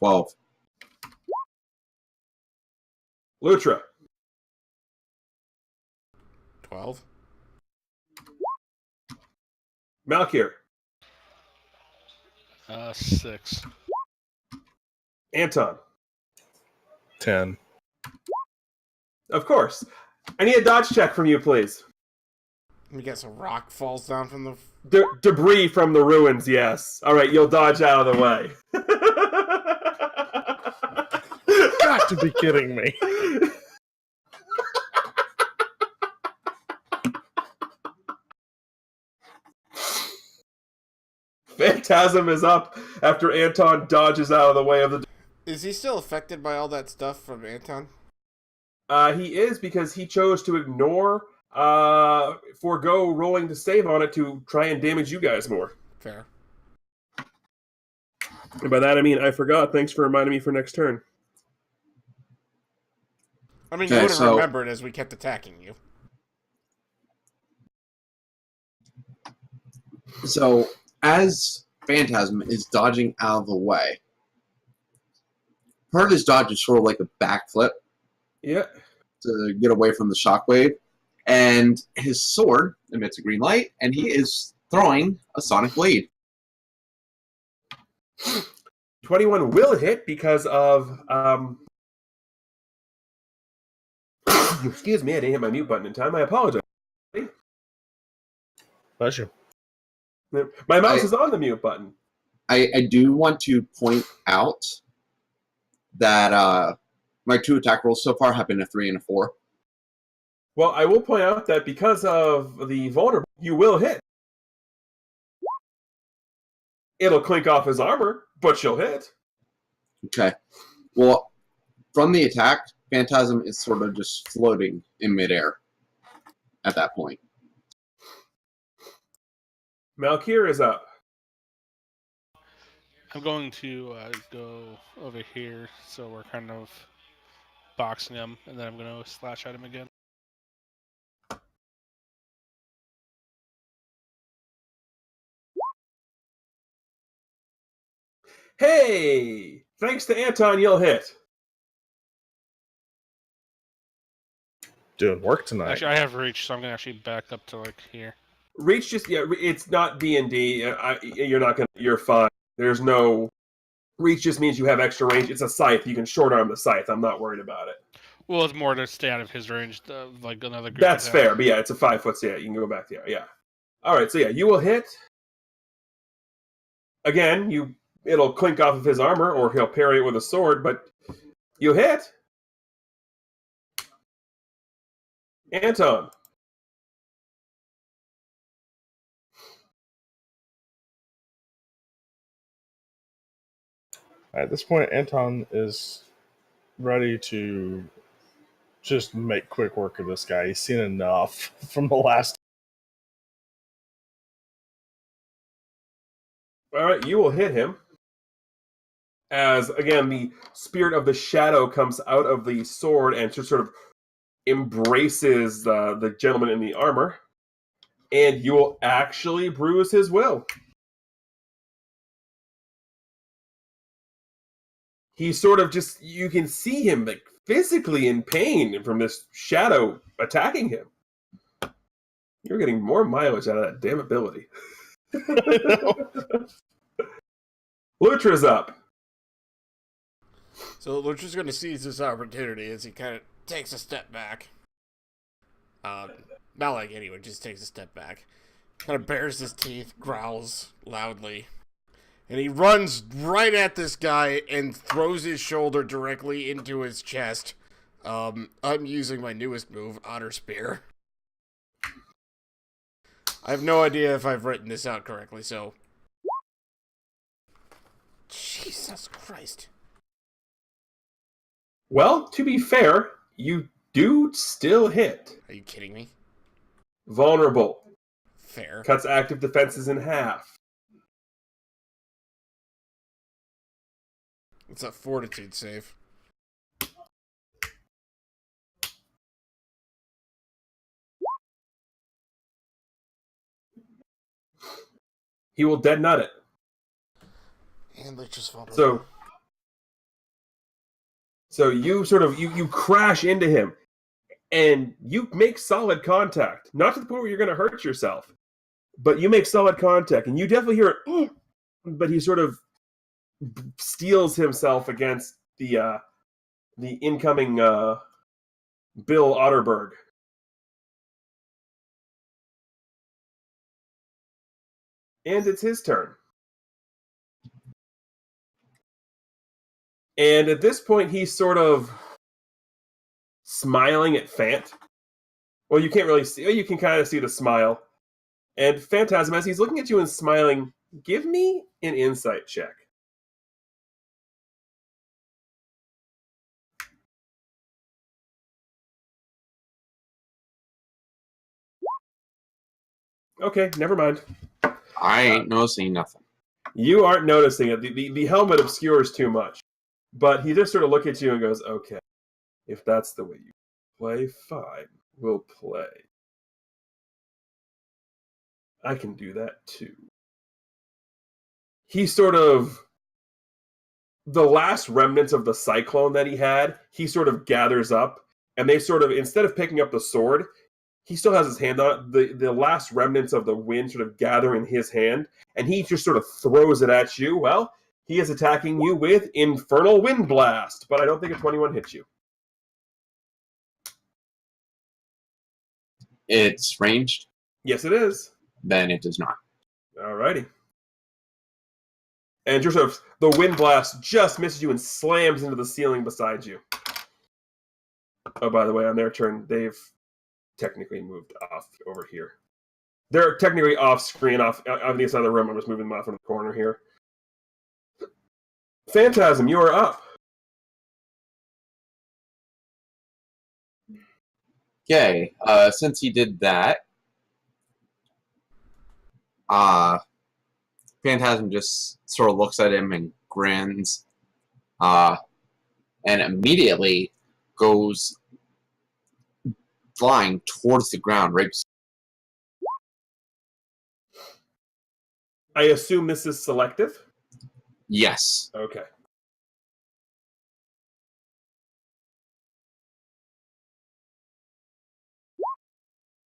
$12. Lutra. 12. Malkir. 6. Anton. 10. Of course. I need a dodge check from you, please. We guess a rock falls down from the... Debris from the ruins, yes. All right, you'll dodge out of the way. Got to be kidding me. Phantasm is up after Anton dodges out of the way of the... Is he still affected by all that stuff from Anton? He is, because he chose to forego rolling to save on it to try and damage you guys more. Fair. And by that I mean I forgot. Thanks for reminding me for next turn. I mean, you would have remembered as we kept attacking you. So, as Phantasm is dodging out of the way, part of his dodge is sort of like a backflip. Yeah. To get away from the shockwave. And his sword emits a green light, and he is throwing a sonic blade. 21 will hit because of... Excuse me, I didn't hit my mute button in time. I apologize. Pleasure. My mouse is on the mute button. I do want to point out that my 2 attack rolls so far have been a 3 and a 4. Well, I will point out that because of the vulnerable, you will hit. It'll clink off his armor, but you'll hit. Okay. Well, from the attack, Phantasm is sort of just floating in midair at that point. Malkir is up. I'm going to go over here, so we're kind of boxing him, and then I'm going to slash at him again. Hey! Thanks to Anton, you'll hit. Doing work tonight. Actually, I have reach, so I'm going to actually back up to, like, here. Reach just... Yeah, it's not D&D. You're not going to... You're fine. There's no... Reach just means you have extra range. It's a scythe. You can short arm the scythe. I'm not worried about it. Well, it's more to stay out of his range, like another group. That's fair, but yeah, it's a 5-foot, so yeah, you can go back there, yeah. Alright, so yeah, you will hit. Again, it'll clink off of his armor, or he'll parry it with a sword, but you hit. Anton. At this point, Anton is ready to just make quick work of this guy. He's seen enough from the last. All right, you will hit him. As, again, the spirit of the shadow comes out of the sword and just sort of embraces the gentleman in the armor. And you will actually bruise his will. He sort of just, you can see him like physically in pain from this shadow attacking him. You're getting more mileage out of that damn ability. Lutra's up. So Lutra's going to seize this opportunity as he kind of takes a step back. Not like anyone, just takes a step back. Kind of bares his teeth, growls loudly. And he runs right at this guy and throws his shoulder directly into his chest. I'm using my newest move, Honor Spear. I have no idea if I've written this out correctly, so... Jesus Christ. Well, to be fair, you do still hit. Are you kidding me? Vulnerable. Fair. Cuts active defenses in half. It's a fortitude save. He will dead nut it. And Lutra's vulnerable. So you sort of you crash into him, and you make solid contact. Not to the point where you're going to hurt yourself, but you make solid contact, and you definitely hear it. But he sort of steels himself against the incoming Bill Otterberg. And it's his turn. And at this point, he's sort of smiling at Fant. Well, you can't really see. You can kind of see the smile. And Phantasm, as he's looking at you and smiling, give me an insight check. Okay, never mind. I ain't noticing nothing. You aren't noticing it. The helmet obscures too much. But he just sort of looks at you and goes, okay, if that's the way you play, fine, we'll play. I can do that too. He sort of, the last remnants of the cyclone that he had, he sort of gathers up, and they sort of, instead of picking up the sword, he still has his hand on it. The last remnants of the wind sort of gather in his hand, and he just sort of throws it at you. Well, he is attacking you with Infernal Wind Blast, but I don't think a 21 hits you. It's ranged? Yes, it is. Then it does not. Alrighty. And just sort of, the wind blast just misses you and slams into the ceiling beside you. Oh, by the way, on their turn, they've technically moved off over here. They're technically off screen, off on the side of the room. I'm just moving them off in the corner here. Phantasm, you are up. Okay, since he did that, Phantasm just sort of looks at him and grins, and immediately goes flying towards the ground. Right? I assume this is selective? Yes. Okay.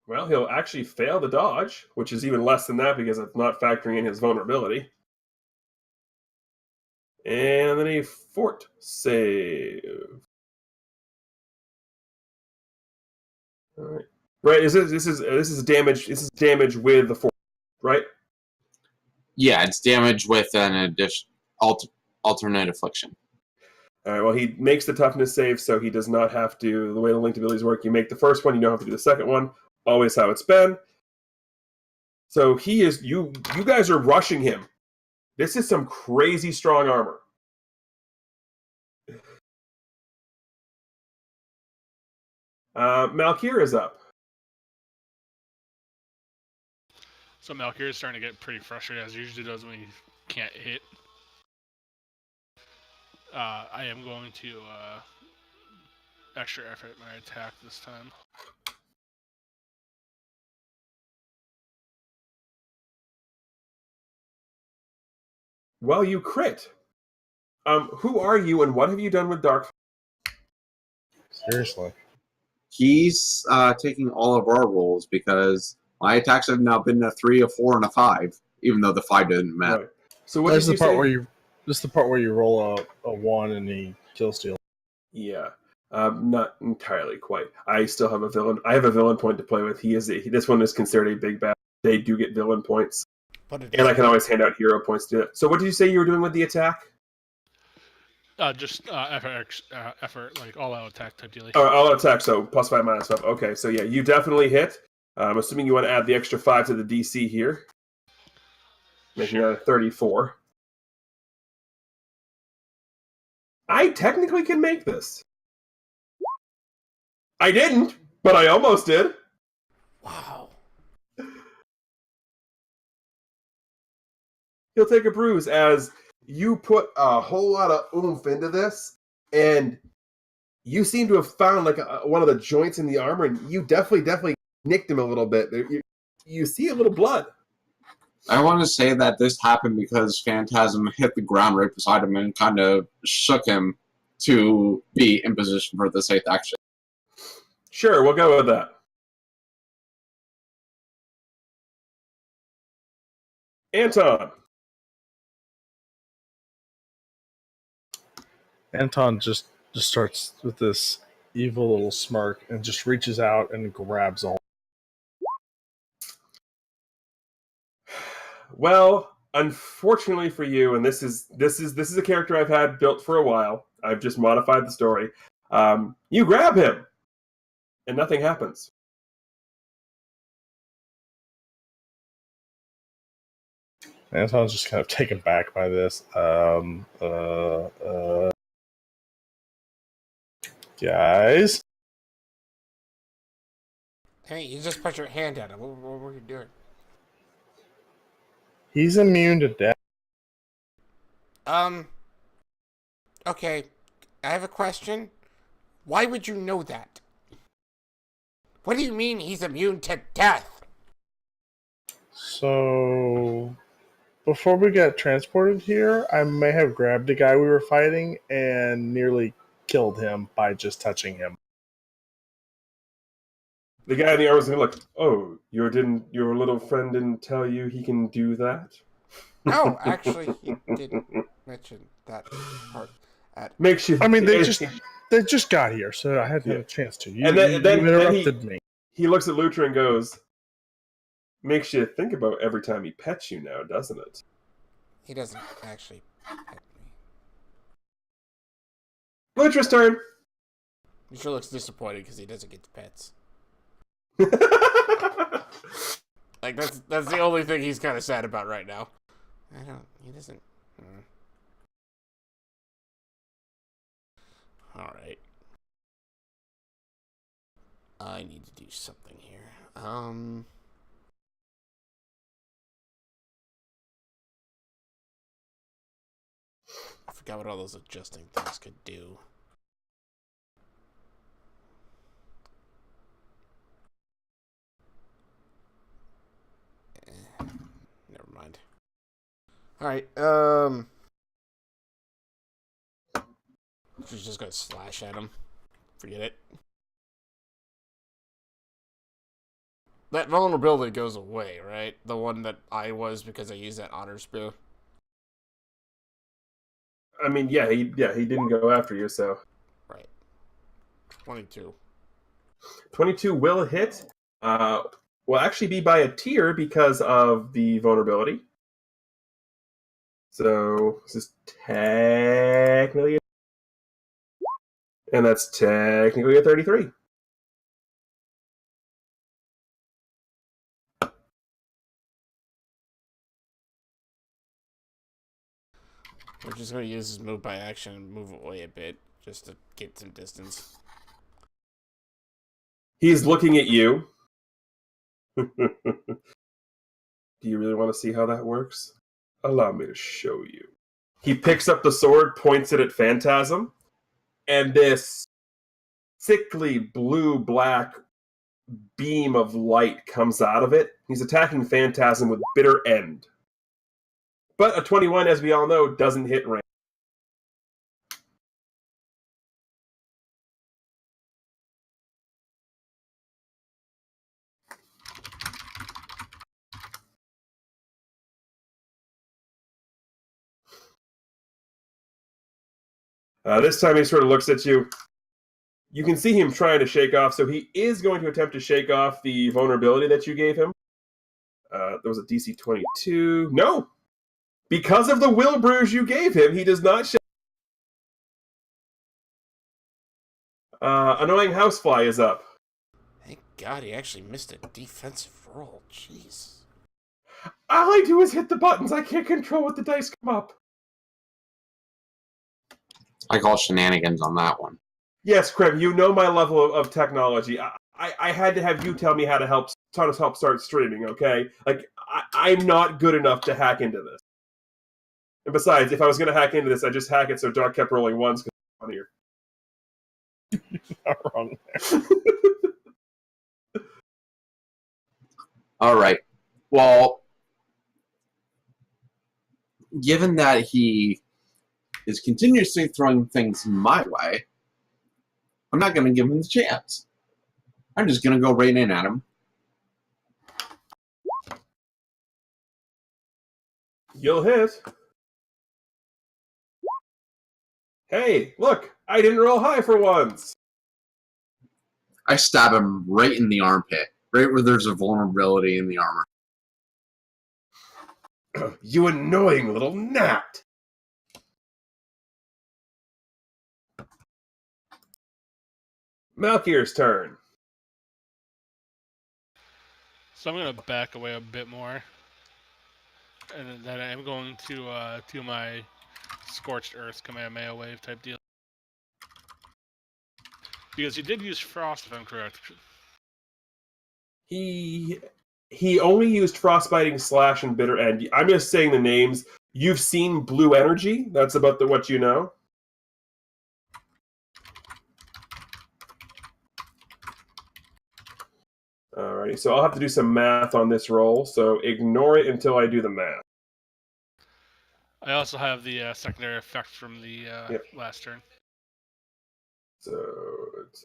Well, he'll actually fail the dodge, which is even less than that because it's not factoring in his vulnerability. And then a fort save. All right. Right. This is damage. This is damage with the fort, right? Yeah, it's damage with an addition alternate affliction. All right. Well, he makes the toughness save, so he does not have to. The way the linked abilities work, you make the first one, you don't have to do the second one. Always how it's been. So he is. You guys are rushing him. This is some crazy strong armor. Malkir is up. So Malkir is starting to get pretty frustrated, as he usually does when he can't hit. I am going to extra effort my attack this time. Well, you crit. Who are you and what have you done with Dark? Seriously. He's taking all of our rolls because my attacks have now been a 3, a 4, and a 5, even though the 5 didn't matter. Right. So what There's did the you part say? where you. This is the part where you roll a 1 and he kill steal. Yeah, not entirely quite. I still have a villain. I have a villain point to play with. This one is considered a big bad. They do get villain points, and I can always hand out hero points to do it. So what did you say you were doing with the attack? Just effort, like all-out attack type deal. All attack, so +5, -5. Okay, so yeah, you definitely hit. I'm assuming you want to add the extra 5 to the DC here, making it a 34. I technically can make this. I didn't, but I almost did. Wow. He'll take a bruise as you put a whole lot of oomph into this, and you seem to have found like one of the joints in the armor, and you definitely nicked him a little bit. You see a little blood. I want to say that this happened because Phantasm hit the ground right beside him and kind of shook him to be in position for the safe action. Sure, we'll go with that. Anton. Anton just starts with this evil little smirk and just reaches out and grabs all. Well, unfortunately for you, and this is a character I've had built for a while. I've just modified the story. You grab him, and nothing happens. Anton's just kind of taken back by this. Guys? Hey, you just put your hand at him. What were you doing? He's immune to death. Okay, I have a question. Why would you know that? What do you mean he's immune to death? So, before we got transported here, I may have grabbed the guy we were fighting and nearly killed him by just touching him. The guy in the armor is going to look, oh, your little friend didn't tell you he can do that? No, actually, he didn't mention that part. Makes you... I mean, they just got here, so I hadn't had a chance to. You Then interrupted me. He looks at Lutra and goes, makes you think about every time he pets you now, doesn't it? He doesn't actually pet me. Lutra's turn! He sure looks disappointed because he doesn't get the pets. Like, that's the only thing he's kind of sad about right now. He doesn't... Alright. I need to do something here. I forgot what all those adjusting things could do. Never mind. Alright, she's just gonna slash at him. Forget it. That vulnerability goes away, right? The one that I was because I used that honor spear. I mean, yeah, he didn't go after you, so... Right. 22. 22 will hit. Will actually be by a tier because of the vulnerability. So, this is technically... And that's technically a 33. We're just going to use his move by action and move away a bit, just to get some distance. He's looking at you. Do you really want to see how that works? Allow me to show you. He picks up the sword, points it at Phantasm, and this sickly blue-black beam of light comes out of it. He's attacking Phantasm with Bitter End. But a 21, as we all know, doesn't hit range. This time he sort of looks at you. You can see him trying to shake off, so he is going to attempt to shake off the vulnerability that you gave him. There was a DC 22. No! Because of the will bruise you gave him, he does not shake. Annoying Housefly is up. Thank God he actually missed a defensive roll. Jeez. All I do is hit the buttons. I can't control what the dice come up. I call shenanigans on that one. Yes, Krem, you know my level of technology. I had to have you tell me how to help start streaming, okay? Like, I'm not good enough to hack into this. And besides, if I was going to hack into this, I'd just hack it so Doc kept rolling ones because it's funnier. Not wrong there. All right. Well, given that he is continuously throwing things my way, I'm not going to give him the chance. I'm just going to go right in at him. You'll hit. Hey, look, I didn't roll high for once. I stab him right in the armpit, right where there's a vulnerability in the armor. You annoying little gnat! Malkir's turn. So I'm going to back away a bit more. And then I'm going to do my Scorched Earth Kamehameha Wave type deal. Because he did use Frost, if I'm correct. He only used Frostbiting, Slash, and Bitter End. I'm just saying the names. You've seen Blue Energy. That's about what you know. Alrighty, so I'll have to do some math on this roll, so ignore it until I do the math. I also have the secondary effect from the last turn. So it's...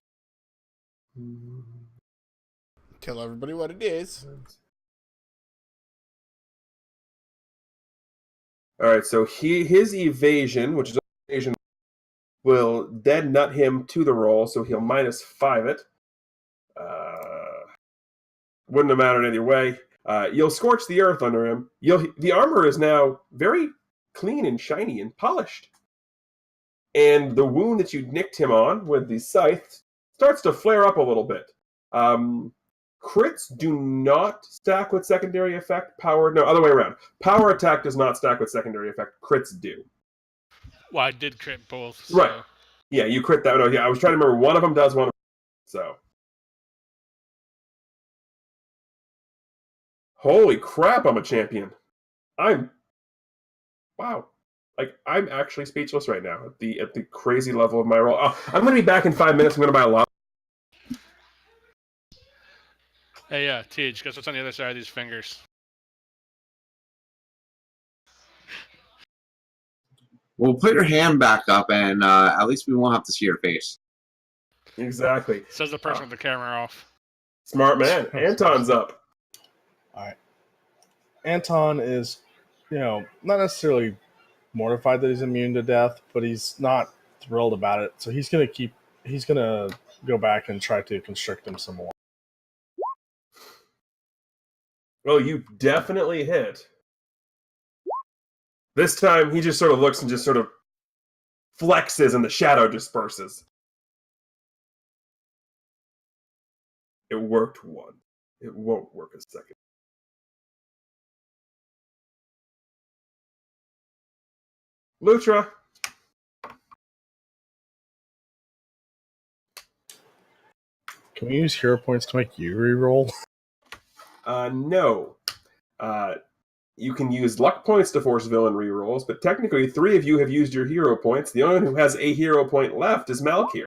Tell everybody what it is. Alright, so his evasion, which is evasion, will dead nut him to the roll, so he'll -5 it. Wouldn't have mattered either way. You'll scorch the earth under him. The armor is now very clean and shiny and polished. And the wound that you nicked him on with the scythe starts to flare up a little bit. Crits do not stack with secondary effect. Other way around. Power attack does not stack with secondary effect. Crits do. Well, I did crit both. So. Right. Yeah, you crit that. No, yeah, I was trying to remember. One of them does, one of them. So. Holy crap, I'm a champion. Wow. Like, I'm actually speechless right now at the crazy level of my roll. I'm going to be back in 5 minutes. I'm going to buy a lot. Hey, Tej, guess what's on the other side of these fingers? Well, put your hand back up, and at least we won't have to see your face. Exactly. Says the person with the camera off. Smart man. Anton's up. All right. Anton is, not necessarily mortified that he's immune to death, but he's not thrilled about it. So he's gonna go back and try to constrict him some more. Well, you definitely hit. This time, he just sort of looks and just sort of flexes and the shadow disperses. It worked once. It won't work a second. Lutra. Can we use hero points to make you reroll? No. You can use luck points to force villain rerolls, but technically 3 of you have used your hero points. The only one who has a hero point left is Malkir.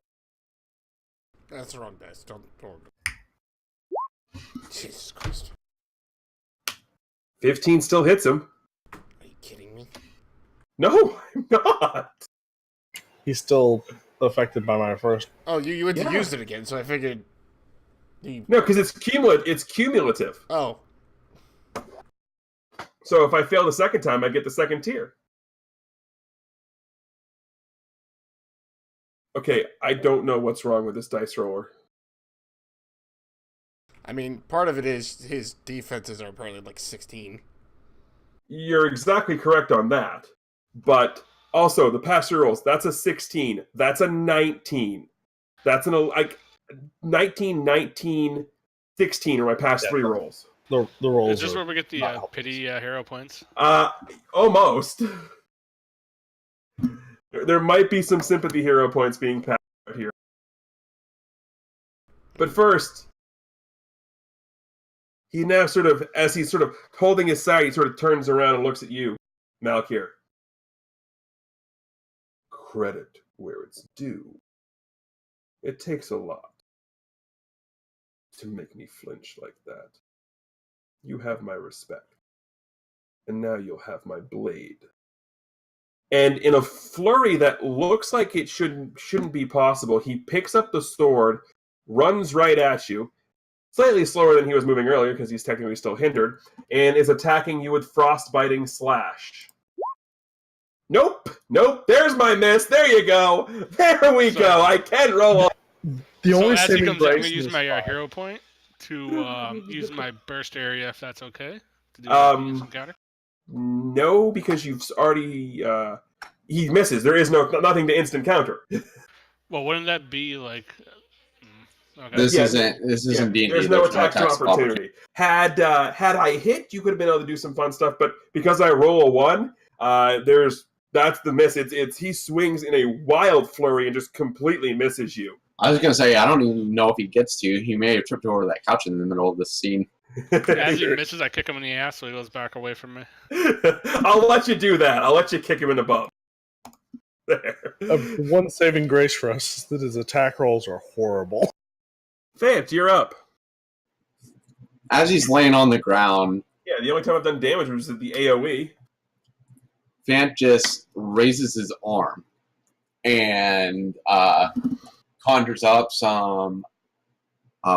That's the wrong dice. Don't. Jesus Christ. 15 still hits him. Are you kidding me? No, I'm not. He's still affected by my first. Oh, you had to use it again, so I figured. No, because it's cumulative. Oh. So if I fail the second time, I get the second tier. Okay, I don't know what's wrong with this dice roller. I mean, part of it is his defenses are apparently like 16. You're exactly correct on that. But also, the past year rolls, that's a 16. That's a 19. That's 19, 19, 16 are my past 3 rolls. The rolls. Is this where we get the pity hero points? Almost. There might be some sympathy hero points being passed out here. But first, he now as he's sort of holding his side, he sort of turns around and looks at you, Malkir. Credit where it's due. It takes a lot to make me flinch like that. You have my respect. And now you'll have my blade. And in a flurry that looks like it shouldn't be possible, he picks up the sword, runs right at you, slightly slower than he was moving earlier because he's technically still hindered, and is attacking you with Frostbiting Slash. Nope, there's my miss, there you go, there we go, I can roll on. The So only as he saving comes in, I'm grace gonna use is my five. hero point to use my burst area, if that's okay, to do Um, some counter. No, because you've already. He misses. There is nothing to instant counter. Well, wouldn't that be like? Okay. This Yeah, isn't D&D. there's no attacks of attacks of opportunity. opportunity. Had I hit, you could have been able to do some fun stuff. But because I roll a 1, that's the miss. It's he swings in a wild flurry and just completely misses you. I was gonna say I don't even know if he gets to you. He may have tripped over that couch in the middle of this scene. As he misses, I kick him in the ass, so he goes back away from me. I'll let you do that. I'll let you kick him in the butt. There. One saving grace for us is that his attack rolls are horrible. Fant, you're up. As he's laying on the ground, Yeah, the only time I've done damage was at the AoE. Fant just raises his arm and conjures up some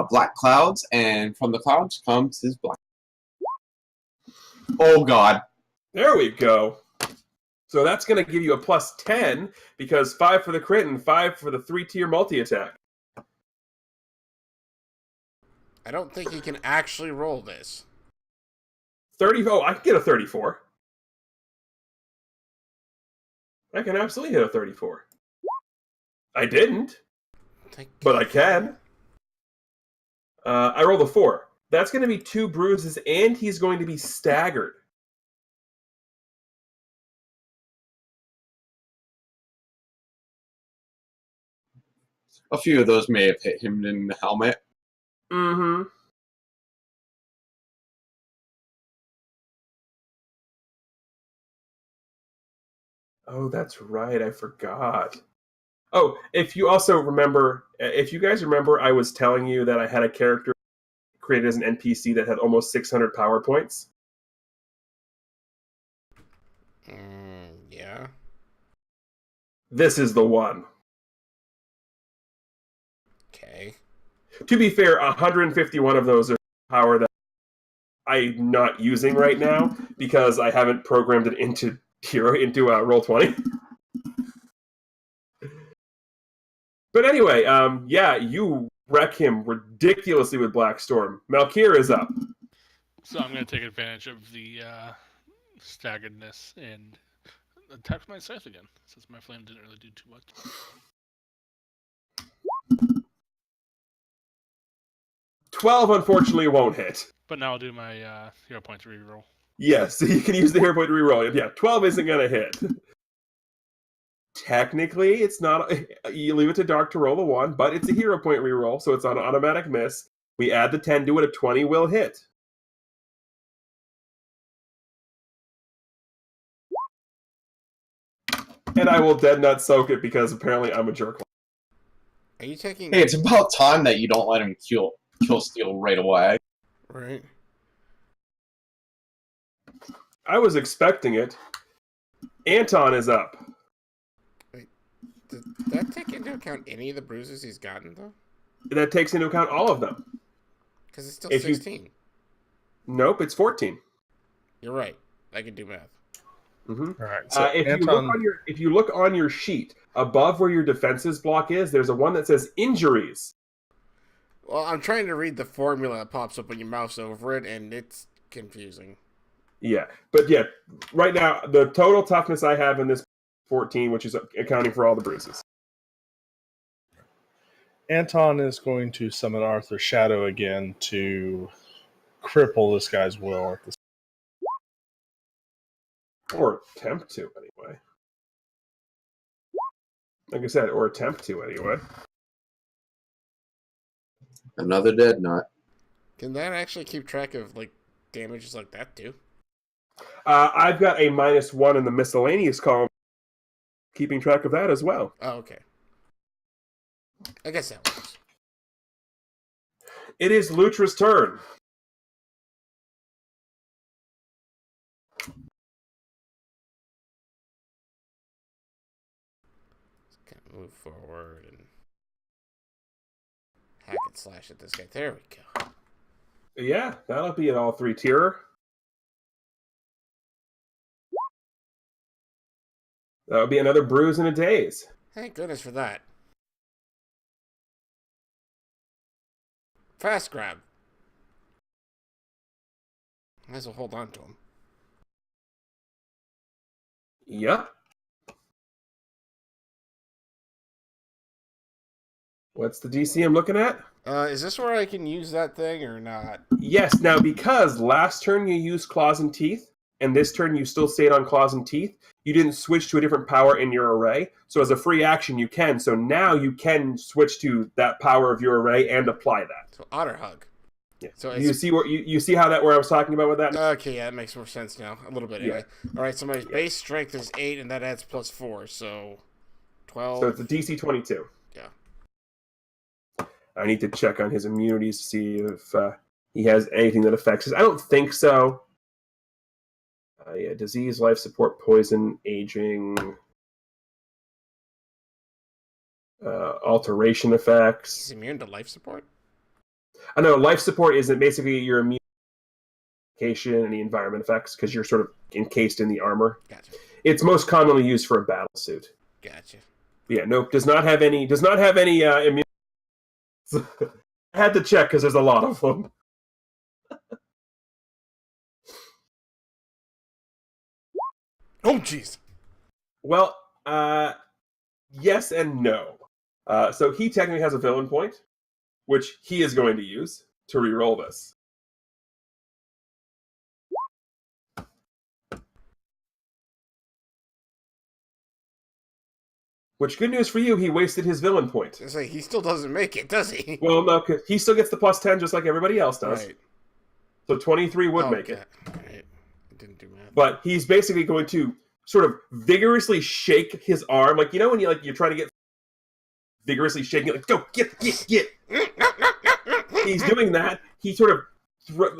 black clouds, and from the clouds comes his black. Oh God! There we go. So that's going to give you a plus 10 because 5 for the crit and 5 for the 3-tier multi-attack. I don't think you can actually roll this. 30. Oh, I can get a 34. I can absolutely hit a 34. I didn't, but I can. I rolled a 4. That's going to be 2 bruises, and he's going to be staggered. A few of those may have hit him in the helmet. Mm-hmm. Oh, that's right. I forgot. Oh, if you also remember, if you guys remember, I was telling you that I had a character created as an NPC that had almost 600 power points. Yeah. This is the one. Okay. To be fair, 151 of those are power that I'm not using right now because I haven't programmed it into Roll20. But anyway, yeah, you wreck him ridiculously with Black Storm. Malkir is up. So I'm going to take advantage of the staggeredness and attack my scythe again, since my flame didn't really do too much. 12, unfortunately, won't hit. But now I'll do my hero point to reroll. Yes, you can use the hero point to reroll. Yeah, 12 isn't going to hit. Technically, it's not. You leave it to Dark to roll a 1, but it's a hero point reroll, so it's on automatic miss. We add the 10 to it, a 20 will hit. And I will dead nut soak it because apparently I'm a jerk. Are you taking... Hey, it's about time that you don't let him kill Steel right away. Right. I was expecting it. Anton is up. Wait, did that take into account any of the bruises he's gotten, though? That takes into account all of them. Because it's still If you- 16. Nope, it's 14. You're right. I can do math. Mm-hmm. All right. So If you look on your sheet, above where your defenses block is, there's a one that says injuries. Well, I'm trying to read the formula that pops up when you mouse over it, and it's confusing. Yeah, but yeah, right now, the total toughness I have in this 14, which is accounting for all the bruises. Anton is going to summon Arthur's Shadow again to cripple this guy's will at this. Or attempt to, anyway. Like I said, or attempt to, anyway. Another dead nut. Can that actually keep track of, like, damages like that, too? I've got a -1 in the miscellaneous column, keeping track of that as well. Oh, okay. I guess that works. It is Lutra's turn. Kind of move forward and hack and slash at this guy. There we go. Yeah, that'll be an all 3-tierer. That'll be another bruise and a daze. Thank goodness for that. Fast grab. Might as well hold on to him. Yep. What's the DC I'm looking at? Is this where I can use that thing or not? Yes, now because last turn you used Claws and Teeth, and this turn you still stayed on Claws and Teeth, you didn't switch to a different power in your array. So as a free action, you can. So now you can switch to that power of your array and apply that. So Otter Hug. Yeah. So you see where you see how that where I was talking about with that? Okay, yeah, that makes more sense now. A little bit, anyway. Yeah. All right, so my base strength is 8, and that adds +4, so 12. So it's a DC 22. Yeah. I need to check on his immunities to see if he has anything that affects his. I don't think so. Yeah, disease, life support, poison, aging, alteration effects. He's immune to life support? I know life support isn't basically your immune and the environment effects because you're sort of encased in the armor. Gotcha. It's most commonly used for a battle suit. Gotcha. Yeah, nope. Does not have any immune. I had to check because there's a lot of them. Oh, jeez. Well, yes and no. So he technically has a villain point, which he is going to use to reroll this. Which, good news for you, he wasted his villain point. It's like he still doesn't make it, does he? Well, no, 'cause he still gets the +10 just like everybody else does. Right. So 23 would make it. Right. I didn't do math. But he's basically going to sort of vigorously shake his arm, like when you're trying to get vigorously shaking it, like go get. He's doing that. He sort of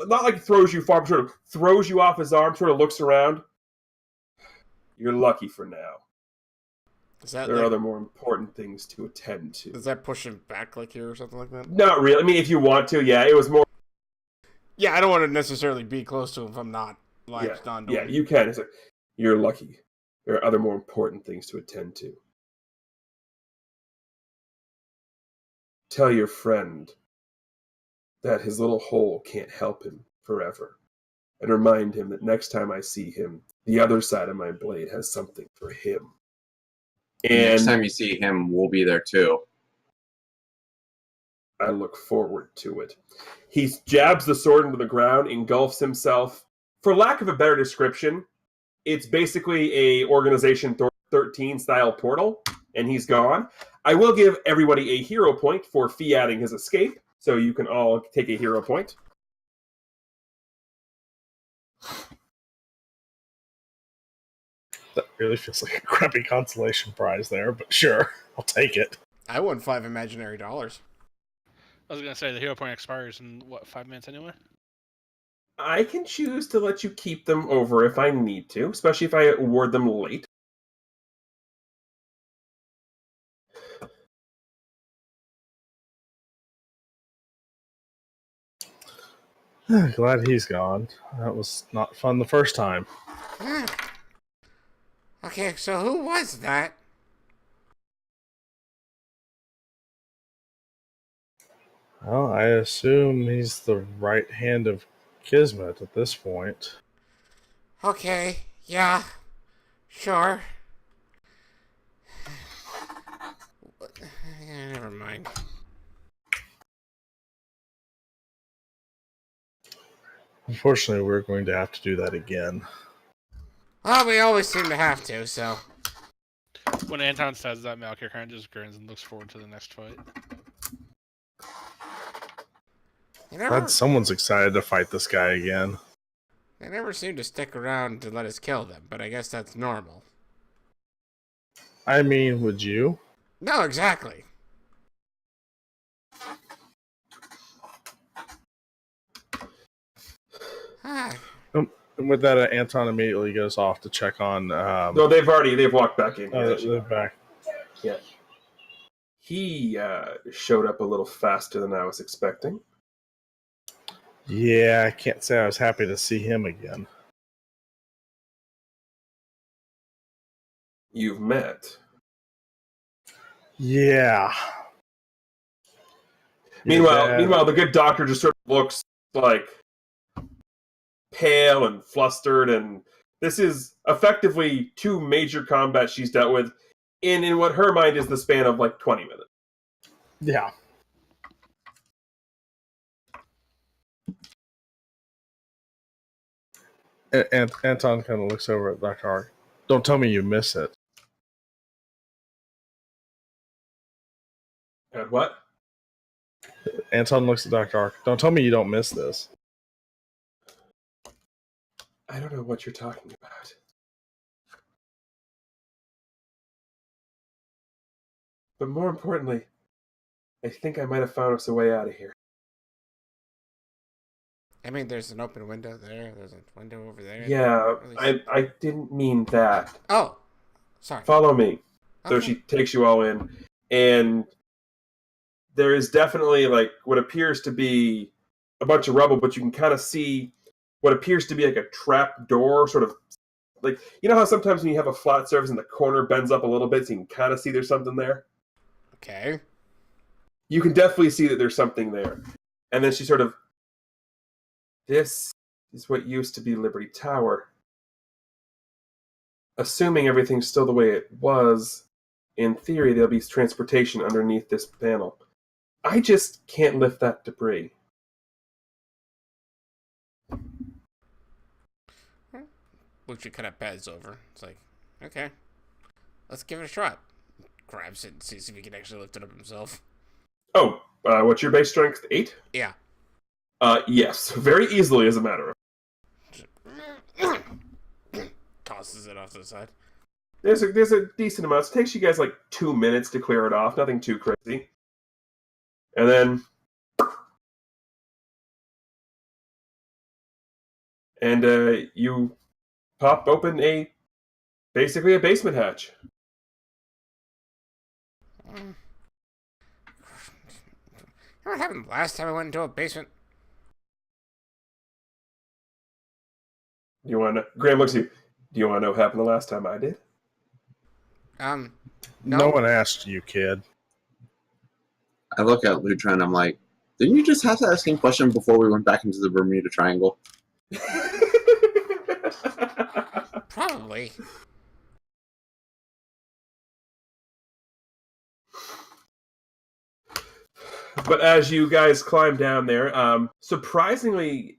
not like throws you far, but sort of throws you off his arm. Sort of looks around. You're lucky for now. There are other more important things to attend to. Does that push him back like here or something like that? Not really. I mean, if you want to, yeah. It was more. Yeah, I don't want to necessarily be close to him if I'm not latched onto him. Yeah, you can. It's like, you're lucky. There are other more important things to attend to. Tell your friend that his little hole can't help him forever. And remind him that next time I see him, the other side of my blade has something for him. And next time you see him, we'll be there too. I look forward to it. He jabs the sword into the ground, engulfs himself. For lack of a better description, it's basically a Organization 13 style portal, and he's gone. I will give everybody a hero point for fiating his escape, so you can all take a hero point. That really feels like a crappy consolation prize there, but sure, I'll take it. I won 5 imaginary dollars. I was gonna say the hero point expires in 5 minutes anyway. I can choose to let you keep them over if I need to, especially if I award them late. Glad he's gone. That was not fun the first time. Okay, so who was that? Well, I assume he's the right hand of Kismet at this point. Okay, yeah, sure. Never mind. Unfortunately, we're going to have to do that again. Well, we always seem to have to, so. When Anton says that, Malkir kind of just grins and looks forward to the next fight. Glad someone's excited to fight this guy again. They never seem to stick around to let us kill them, but I guess that's normal. I mean, would you? No, exactly. And with that, Anton immediately goes off to check on. No, they've walked back in. They're back. Yeah. He showed up a little faster than I was expecting. Yeah, I can't say I was happy to see him again. You've met. Yeah. Meanwhile, the good doctor just sort of looks like pale and flustered, and this is effectively 2 major combats she's dealt with in what her mind is the span of like 20 minutes. Yeah. And Anton kind of looks over at Dr. Ark. Don't tell me you miss it. And what? Anton looks at Dr. Ark. Don't tell me you don't miss this. I don't know what you're talking about. But more importantly, I think I might have found us a way out of here. I mean, there's an open window there. There's a window over there. Yeah, I didn't mean that. Oh, sorry. Follow me. So Okay. she takes you all in, and there is definitely like what appears to be a bunch of rubble, but you can kind of see what appears to be like a trap door, sort of like, you know how sometimes when you have a flat surface and the corner bends up a little bit, so you can kind of see there's something there? Okay. You can definitely see that there's something there. And then she sort of, this is what used to be Liberty Tower. Assuming everything's still the way it was, in theory, there'll be transportation underneath this panel. I just can't lift that debris. Lucha kind of pads over. It's like, okay, let's give it a shot. Grabs it and sees if he can actually lift it up himself. Oh, what's your base strength? 8? Yeah. Yes, very easily, as a matter of. Tosses it off to the side. There's a decent amount. It takes you guys like 2 minutes to clear it off. Nothing too crazy. And then, you pop open basically a basement hatch. What happened last time I went into a basement? Do you want to? Graham looks at you. Do you want to know what happened the last time I did? No. No one asked you, kid. I look at Lutra and I'm like, didn't you just have that same question before we went back into the Bermuda Triangle? Probably. But as you guys climb down there, surprisingly,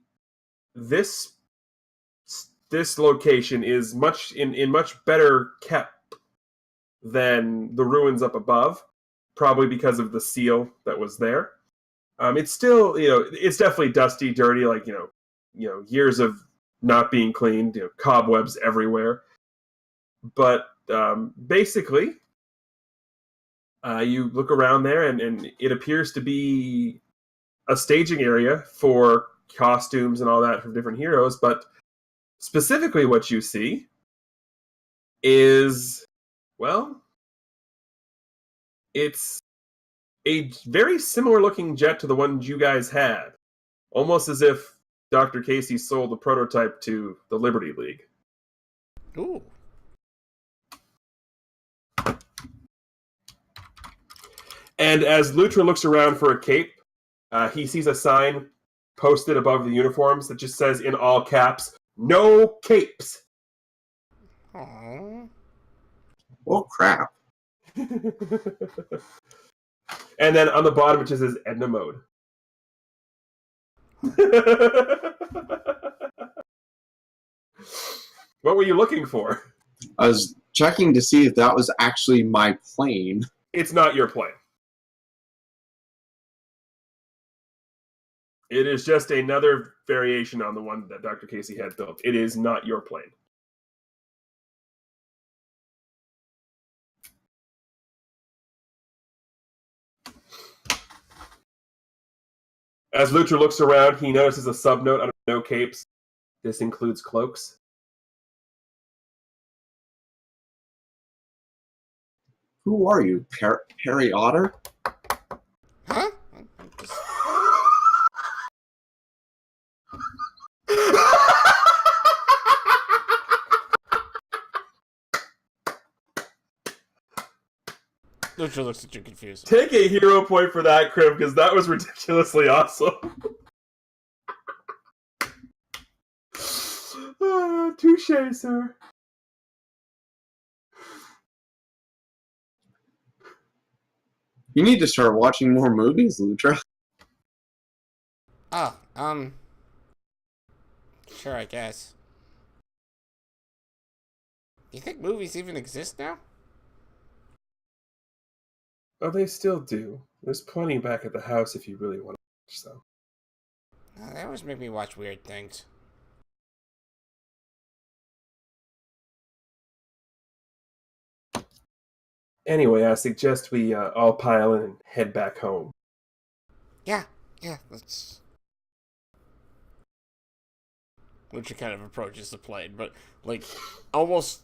this location is much better kept than the ruins up above, probably because of the seal that was there. It's still, it's definitely dusty, dirty, like years of not being cleaned, cobwebs everywhere. But basically, you look around there, and it appears to be a staging area for costumes and all that from different heroes. But specifically, what you see is, well, it's a very similar looking jet to the one you guys had. Almost as if Dr. Casey sold the prototype to the Liberty League. Ooh. And as Lutra looks around for a cape, he sees a sign posted above the uniforms that just says in all caps, "No capes." Aww. Oh, crap. And then on the bottom it just says Edna mode. What were you looking for? I was checking to see if that was actually my plane. It's not your plane. It is just another variation on the one that Dr. Casey had built. It is not your plane. As Lutra looks around, he notices a subnote under no capes. This includes cloaks. Who are you, Perry Otter? Huh? Lucha looks at you confused. Take a hero point for that, Crib, because that was ridiculously awesome. Touche, sir. You need to start watching more movies, Lutra. Oh, sure, I guess. Do you think movies even exist now? Oh, they still do. There's plenty back at the house if you really want to watch them. Oh, they always make me watch weird things. Anyway, I suggest we all pile in and head back home. Yeah, let's... Lucha kind of approaches the plane, but, like, almost,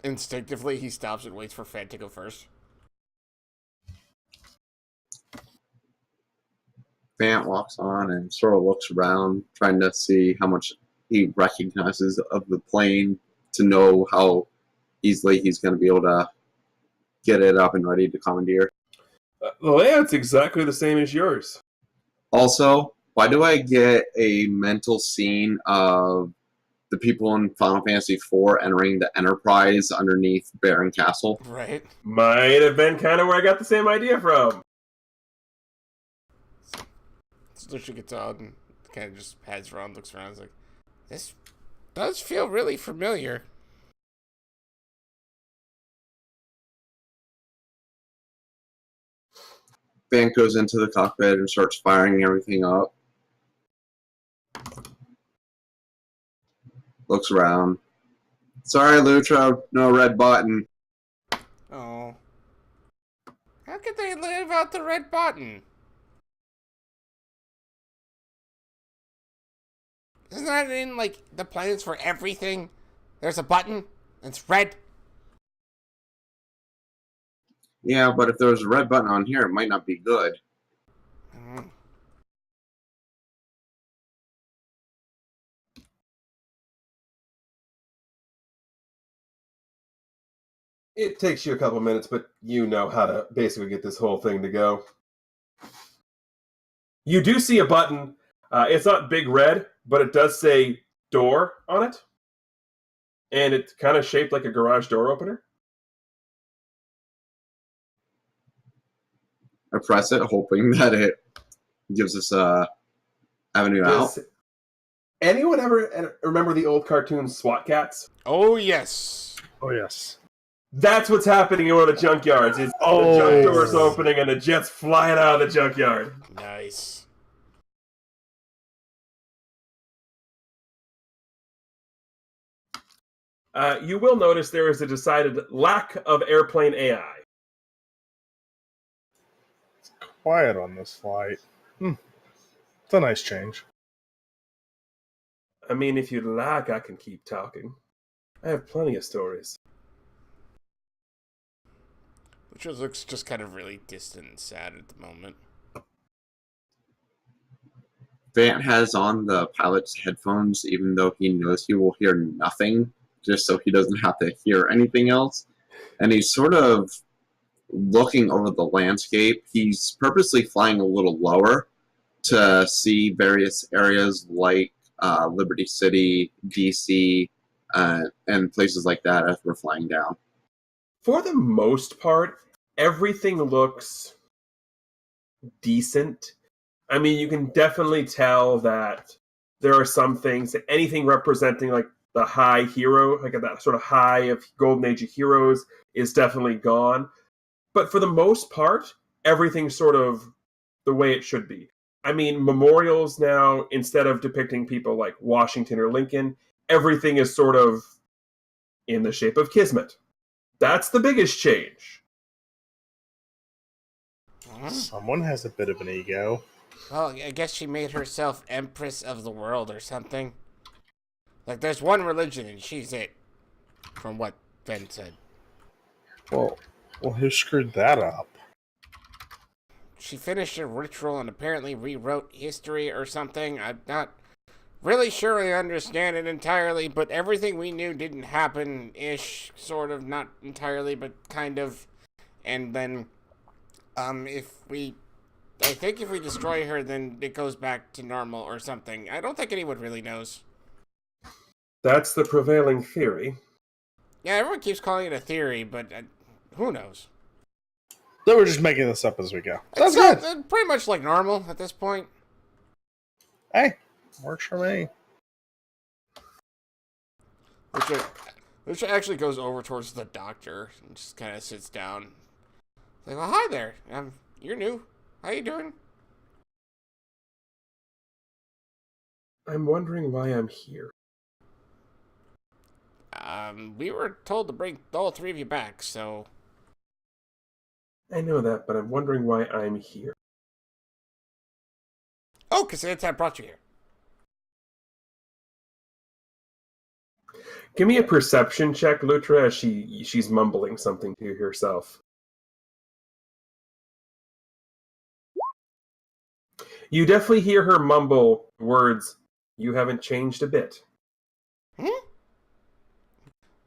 instinctively he stops and waits for Fan to go first. Fant walks on and sort of looks around, trying to see how much he recognizes of the plane to know how easily he's going to be able to get it up and ready to commandeer. The layout's exactly the same as yours. Also, why do I get a mental scene of the people in Final Fantasy IV entering the Enterprise underneath Baron Castle? Right. Might have been kind of where I got the same idea from. So Lucha gets out and kind of just heads around, looks around, is like, this does feel really familiar. Fant goes into the cockpit and starts firing everything up. Looks around. Sorry, Lutra, no red button. Oh. How could they leave out the red button? Isn't that in, like, the planets for everything? There's a button, and it's red. Yeah, but if there was a red button on here, it might not be good. Mm. It takes you a couple minutes, but you know how to basically get this whole thing to go. You do see a button. It's not big red, but it does say door on it. And it's kind of shaped like a garage door opener. I press it, hoping that it gives us a avenue out. Does anyone ever remember the old cartoon SWAT Cats? Oh, yes. Oh, yes. That's what's happening in one of the junkyards. It's the junk door's opening and the jet's flying out of the junkyard. Nice. You will notice there is a decided lack of airplane AI. It's quiet on this flight. It's a nice change. I mean, if you'd like, I can keep talking. I have plenty of stories. Which looks just kind of really distant and sad at the moment. Fant has on the pilot's headphones, even though he knows he will hear nothing, just so he doesn't have to hear anything else. And he's sort of looking over the landscape. He's purposely flying a little lower to see various areas like Liberty City, DC, and places like that as we're flying down. For the most part, everything looks decent. I mean, you can definitely tell that there are some things, anything representing like the high hero, like that sort of high of Golden Age of heroes, is definitely gone. But for the most part, everything's sort of the way it should be. I mean, memorials now, instead of depicting people like Washington or Lincoln, everything is sort of in the shape of Kismet. That's the biggest change. Someone has a bit of an ego. Well, I guess she made herself Empress of the World or something. Like, there's one religion and she's it. From what Ben said. Well, who screwed that up? She finished a ritual and apparently rewrote history or something. I'm not really sure I understand it entirely, but everything we knew didn't happen-ish, sort of, not entirely, but kind of. And then, I think if we destroy her, then it goes back to normal or something. I don't think anyone really knows. That's the prevailing theory. Yeah, everyone keeps calling it a theory, but who knows? So we're just making this up as we go. That's It's good. pretty much like normal at this point. Hey, works for me. Lucia actually goes over towards the doctor and just kind of sits down. Like, well, hi there. You're new. How you doing? I'm wondering why I'm here. We were told to bring all three of you back, so... I know that, but I'm wondering why I'm here. Oh, because Anton brought you here. Give me a perception check, Lutra, as she's mumbling something to herself. You definitely hear her mumble words, "You haven't changed a bit."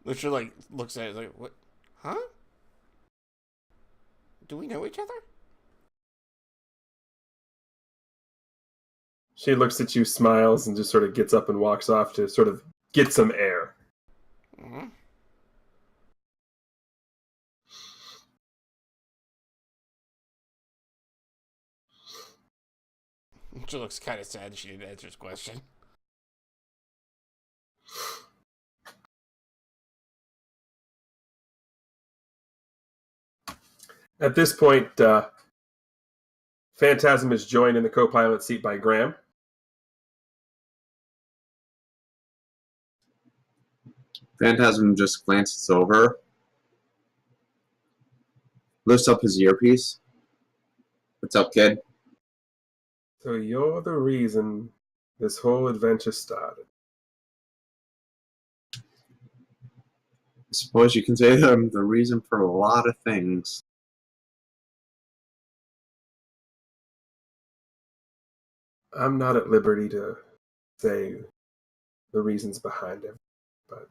Lucia, like, looks at it like, what? Huh? Do we know each other? She looks at you, smiles, and just sort of gets up and walks off to sort of get some air. Mm-hmm. She looks kind of sad she didn't answer his question. At this point, Phantasm is joined in the co-pilot seat by Graham. Phantasm just glances over, lifts up his earpiece. What's up, kid? So you're the reason this whole adventure started. I suppose you can say that I'm the reason for a lot of things. I'm not at liberty to say the reasons behind it, but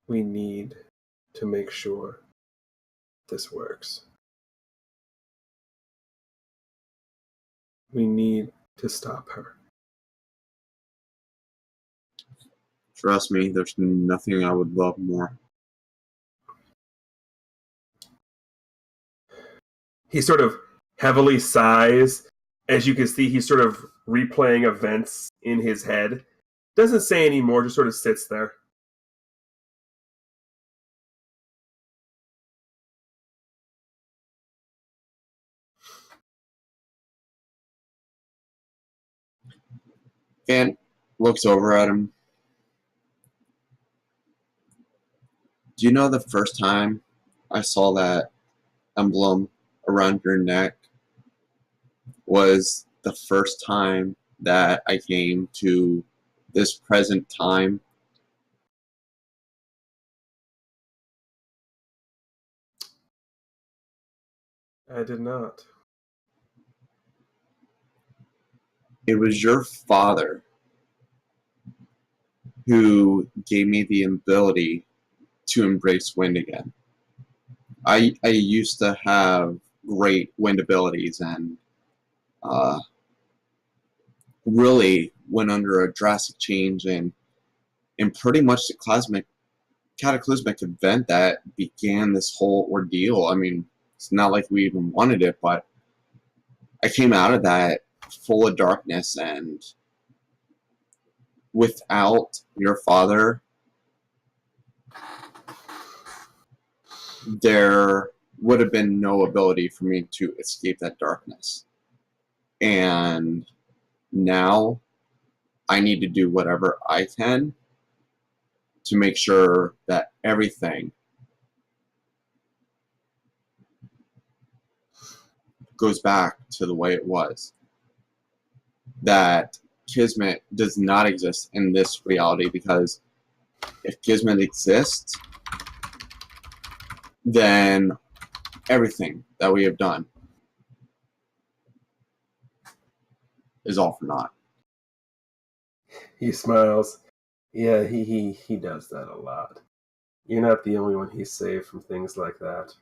we need to make sure this works. We need to stop her. Trust me, there's nothing I would love more. He sort of heavily sighs. As you can see, he's sort of replaying events in his head. Doesn't say any more, just sort of sits there. Fant looks over at him. Do you know the first time I saw that emblem around your neck was the first time that I came to this present time? I did not. It was your father who gave me the ability to embrace wind again. I used to have great wind abilities and really went under a drastic change in pretty much the cataclysmic event that began this whole ordeal. I mean, it's not like we even wanted it, but I came out of that full of darkness, and without your father, there would have been no ability for me to escape that darkness. And now I need to do whatever I can to make sure that everything goes back to the way it was. That Kismet does not exist in this reality, because if Kismet exists, then everything that we have done is all for naught. He smiles. Yeah, he does that a lot. You're not the only one he's saved from things like that.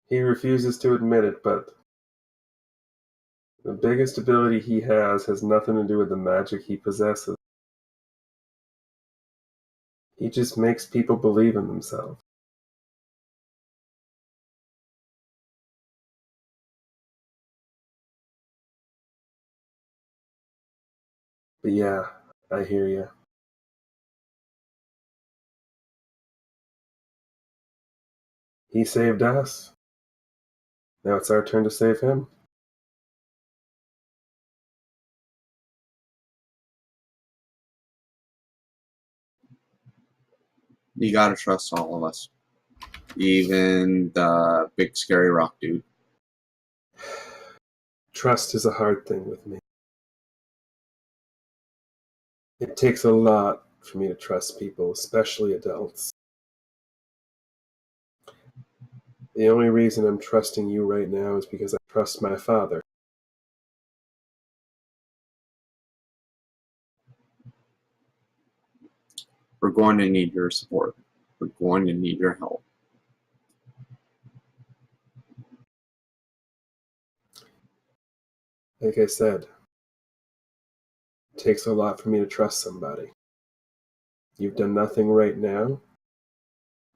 He refuses to admit it, but the biggest ability he has nothing to do with the magic he possesses. He just makes people believe in themselves. But yeah, I hear you. He saved us. Now it's our turn to save him. You gotta trust all of us. Even the big scary rock dude. Trust is a hard thing with me. It takes a lot for me to trust people, especially adults. The only reason I'm trusting you right now is because I trust my father. We're going to need your support. We're going to need your help. Like I said, it takes a lot for me to trust somebody. You've done nothing right now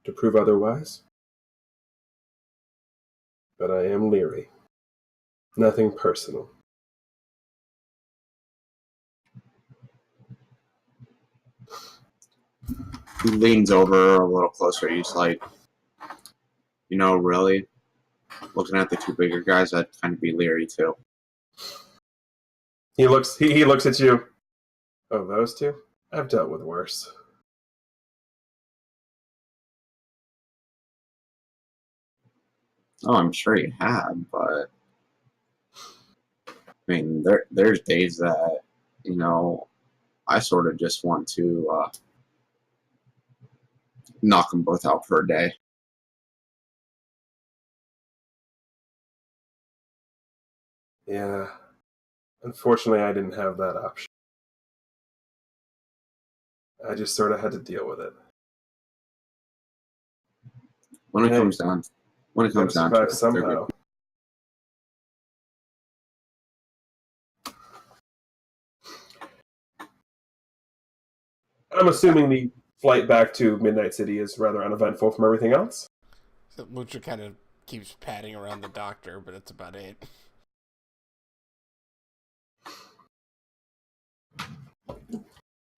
to prove otherwise, but I am leery. Nothing personal. He leans over a little closer. He's like, really? Looking at the two bigger guys, I'd kind of be leery too. He looks at you. Oh, those two? I've dealt with worse. Oh, I'm sure you have, but I mean, there's days that, I sort of just want to knock them both out for a day. Yeah. Unfortunately, I didn't have that option. I just sort of had to deal with it. When it Hey, comes down to survive it, they're somehow. good. I'm assuming the flight back to Midnight City is rather uneventful from everything else. So Lucha kind of keeps patting around the doctor, but that's about it.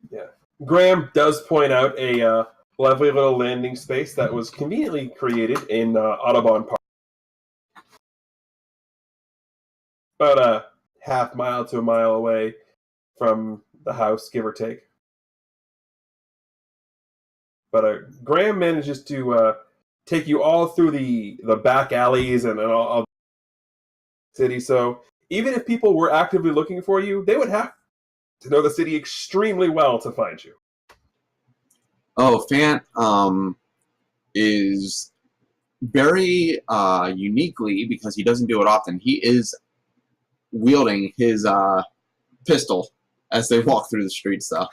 Yeah. Graham does point out a lovely little landing space that was conveniently created in Audubon Park. About a half mile to a mile away from the house, give or take. But Graham manages to take you all through the back alleys and all the city. So even if people were actively looking for you, they would have to know the city extremely well to find you. Oh, Fant is very uniquely, because he doesn't do it often, he is wielding his pistol as they walk through the streets, though.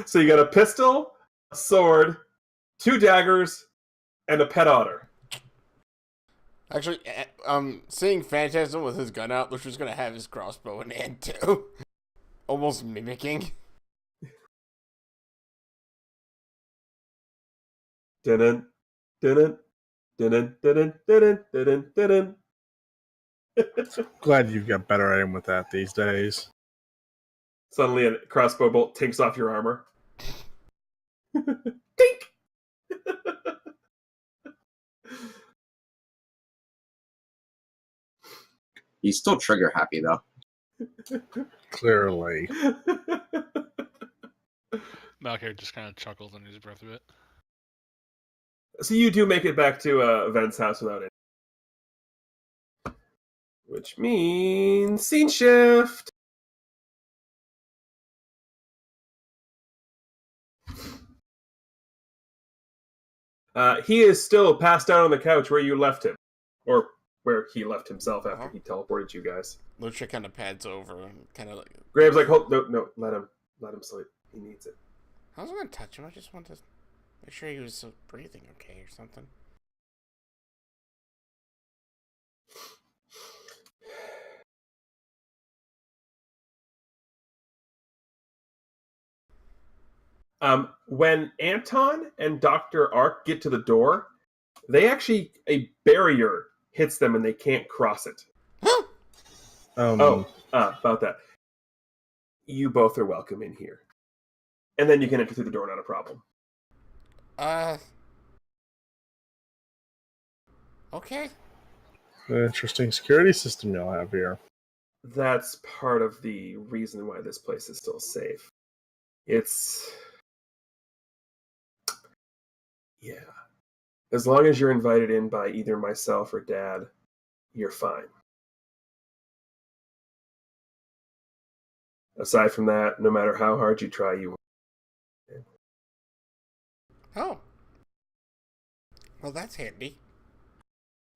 So you got a pistol, a sword, 2 daggers, and a pet otter. Actually, seeing Phantasm with his gun out, Lucha's gonna have his crossbow in hand too. Almost mimicking. Dun dun dun dun dun dun dun. Glad you've got better aim with that these days. Suddenly a crossbow bolt takes off your armor. Dink! He's still trigger happy, though. Clearly. Malkir just kind of chuckles under his breath a bit. So you do make it back to Vent's house without it. Which means scene shift. He is still passed out on the couch where you left him. Or where he left himself after he teleported you guys. Lucha kind of pads over and kind of like... Graham's like, hold, no, let him sleep. He needs it. I was going to touch him. I just wanted to make sure he was breathing okay or something. When Anton and Dr. Ark get to the door, a barrier hits them and they can't cross it. About that. You both are welcome in here. And then you can enter through the door, not a problem. Okay. An interesting security system y'all have here. That's part of the reason why this place is still safe. Yeah. As long as you're invited in by either myself or Dad, you're fine. Aside from that, no matter how hard you try, you won't. Oh. Well, that's handy.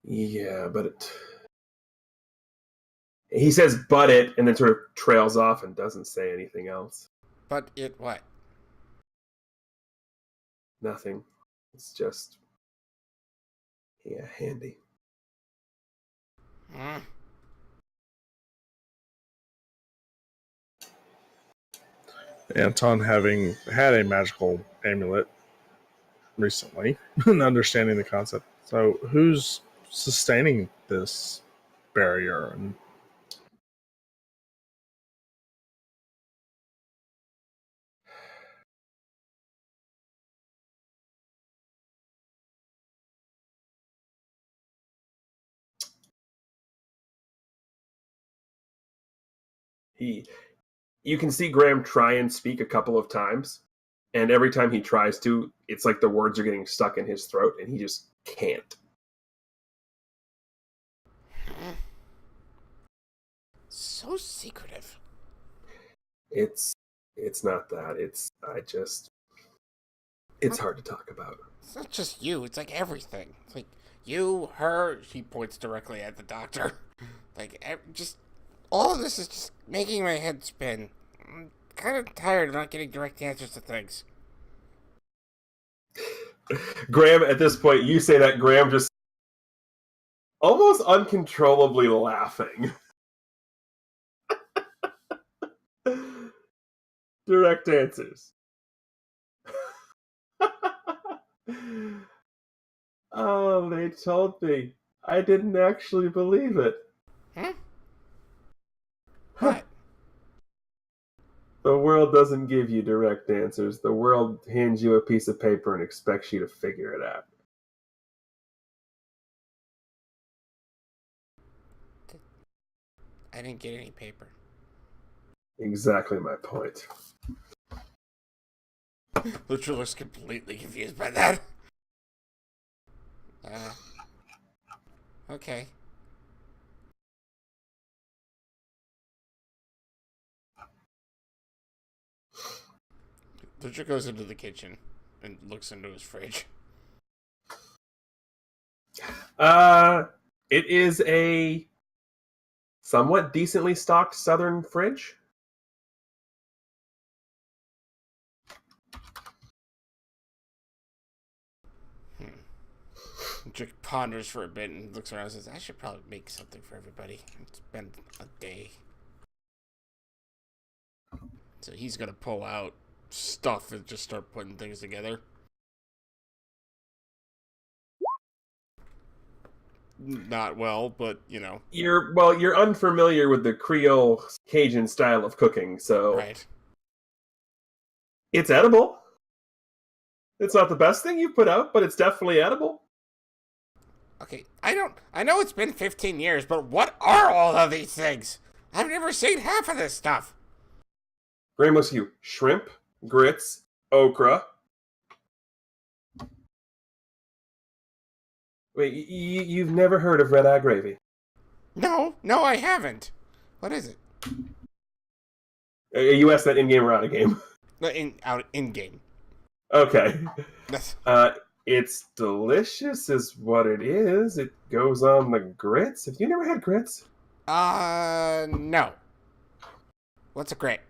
Yeah, but he says "but it" and then sort of trails off and doesn't say anything else. But it what? Nothing. It's just, yeah, handy. Anton, having had a magical amulet recently and understanding the concept. So who's sustaining this barrier? And You can see Graham try and speak a couple of times, and every time he tries to, it's like the words are getting stuck in his throat, and he just can't. So secretive. It's not that. It's hard to talk about. It's not just you. It's like everything. It's like you, her. She points directly at the doctor. Like just all of this is just making my head spin. I'm kind of tired of not getting direct answers to things. Graham, at this point, you say that, Graham just almost uncontrollably laughing. Direct answers. Oh, they told me. I didn't actually believe it. Huh? What? The world doesn't give you direct answers. The world hands you a piece of paper and expects you to figure it out. I didn't get any paper. Exactly my point. Lucha looks completely confused by that. Okay. Lucha goes into the kitchen and looks into his fridge. It is a somewhat decently stocked southern fridge. Lucha ponders for a bit and looks around and says, I should probably make something for everybody. It's been a day. So he's gonna pull out stuff and just start putting things together. Not well, but you know. You're unfamiliar with the Creole Cajun style of cooking, so Right. It's edible. It's not the best thing you've put out, but it's definitely edible. Okay, I know it's been 15 years, but what are all of these things? I've never seen half of this stuff. Graham looks at you. Shrimp, grits, okra. Wait, you've never heard of red eye gravy? No, I haven't. What is it? You asked that in-game or out-of-game? In game. Okay. It's delicious is what it is. It goes on the grits. Have you never had grits? No. What's a grit?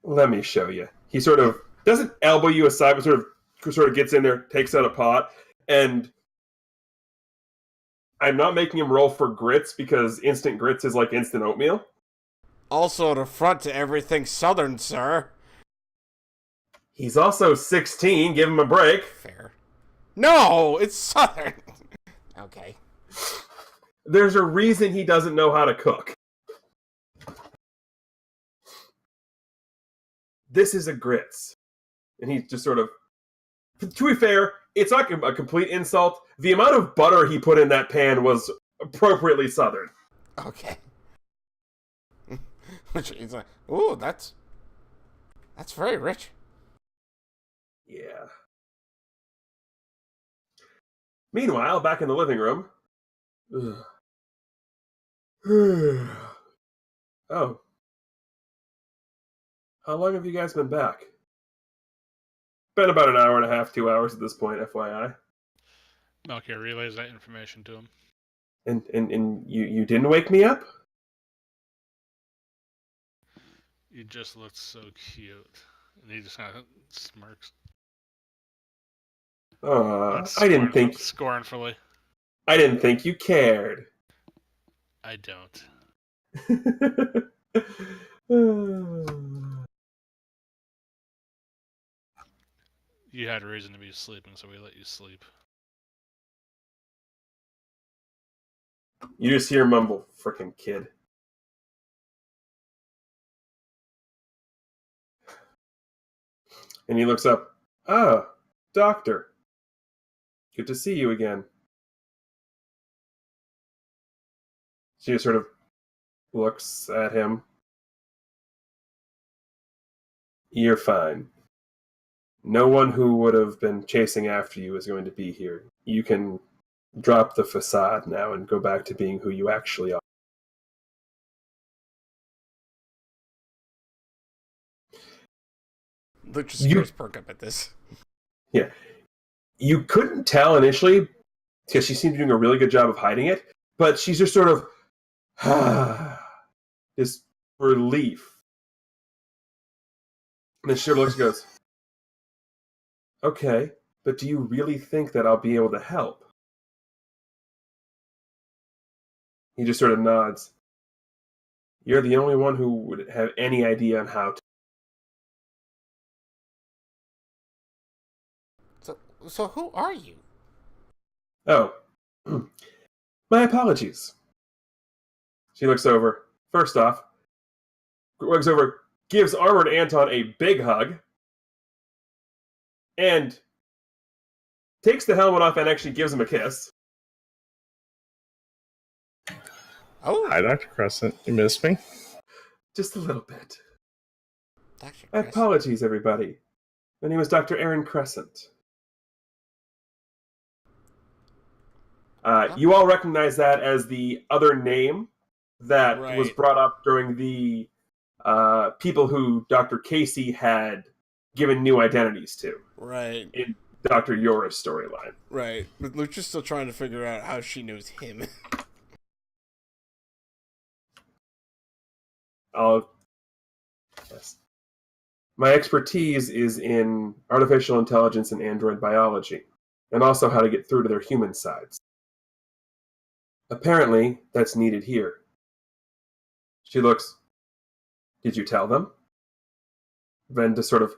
Let me show you. He sort of doesn't elbow you aside, but sort of gets in there, takes out a pot, and I'm not making him roll for grits because instant grits is like instant oatmeal. Also an affront to everything Southern, sir. He's also 16. Give him a break. Fair. No, it's Southern. Okay. There's a reason he doesn't know how to cook. This is a grits. And he just sort of... To be fair, it's not a complete insult. The amount of butter he put in that pan was appropriately Southern. Okay. He's like, ooh, that's very rich. Yeah. Meanwhile, back in the living room... Oh. How long have you guys been back? Been about an hour and a half, 2 hours at this point, FYI. Malkia relays that information to him. And you didn't wake me up? You just looked so cute. And he just kind of smirks. I didn't think Scornfully. I didn't think you cared. I don't. You had a reason to be sleeping, so we let you sleep. You just hear mumble, frickin' kid. And he looks up. Ah, doctor. Good to see you again. She just sort of looks at him. You're fine. No one who would have been chasing after you is going to be here. You can drop the facade now and go back to being who you actually are. Lucha's ears perk up at this. Yeah. You couldn't tell initially, because she seemed to be doing a really good job of hiding it, but she's just sort of, this relief. And then she sort of looks and goes, okay, but do you really think that I'll be able to help? He just sort of nods. You're the only one who would have any idea on how to. So who are you? Oh. My apologies. She looks over. First off, looks over, gives Armored Anton a big hug, and takes the helmet off and actually gives him a kiss. Oh. Hi, Dr. Crescent. You missed me? Just a little bit. Dr. Crescent. Apologies, everybody. My name is Dr. Aaron Crescent. You all recognize that as the other name that was brought up during the people who Dr. Casey had given new identities to. Right. In Dr. Yora's storyline. Right. But Lucha's still trying to figure out how she knows him. Yes. My expertise is in artificial intelligence and android biology, and also how to get through to their human sides. Apparently, that's needed here. She looks, did you tell them? Ven just sort of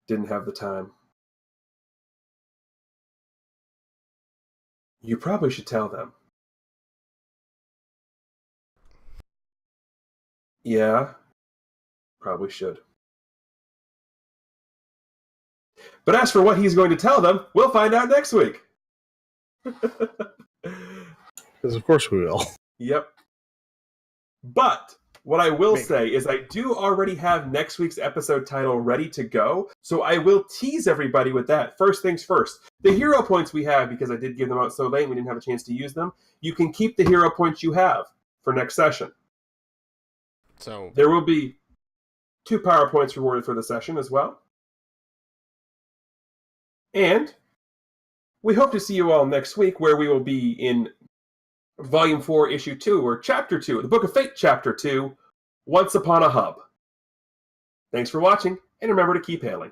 didn't have the time. You probably should tell them. Yeah, probably should. But as for what he's going to tell them, we'll find out next week. Because of course we will. Yep. But what I will say is I do already have next week's episode title ready to go, so I will tease everybody with that. First things first. The hero points we have, because I did give them out so late and we didn't have a chance to use them, you can keep the hero points you have for next session. So there will be 2 power points rewarded for the session as well. And we hope to see you all next week, where we will be in Volume 4, Issue 2, or Chapter 2, the Book of Fate, Chapter 2, Once Upon a Hub. Thanks for watching, and remember to keep hailing.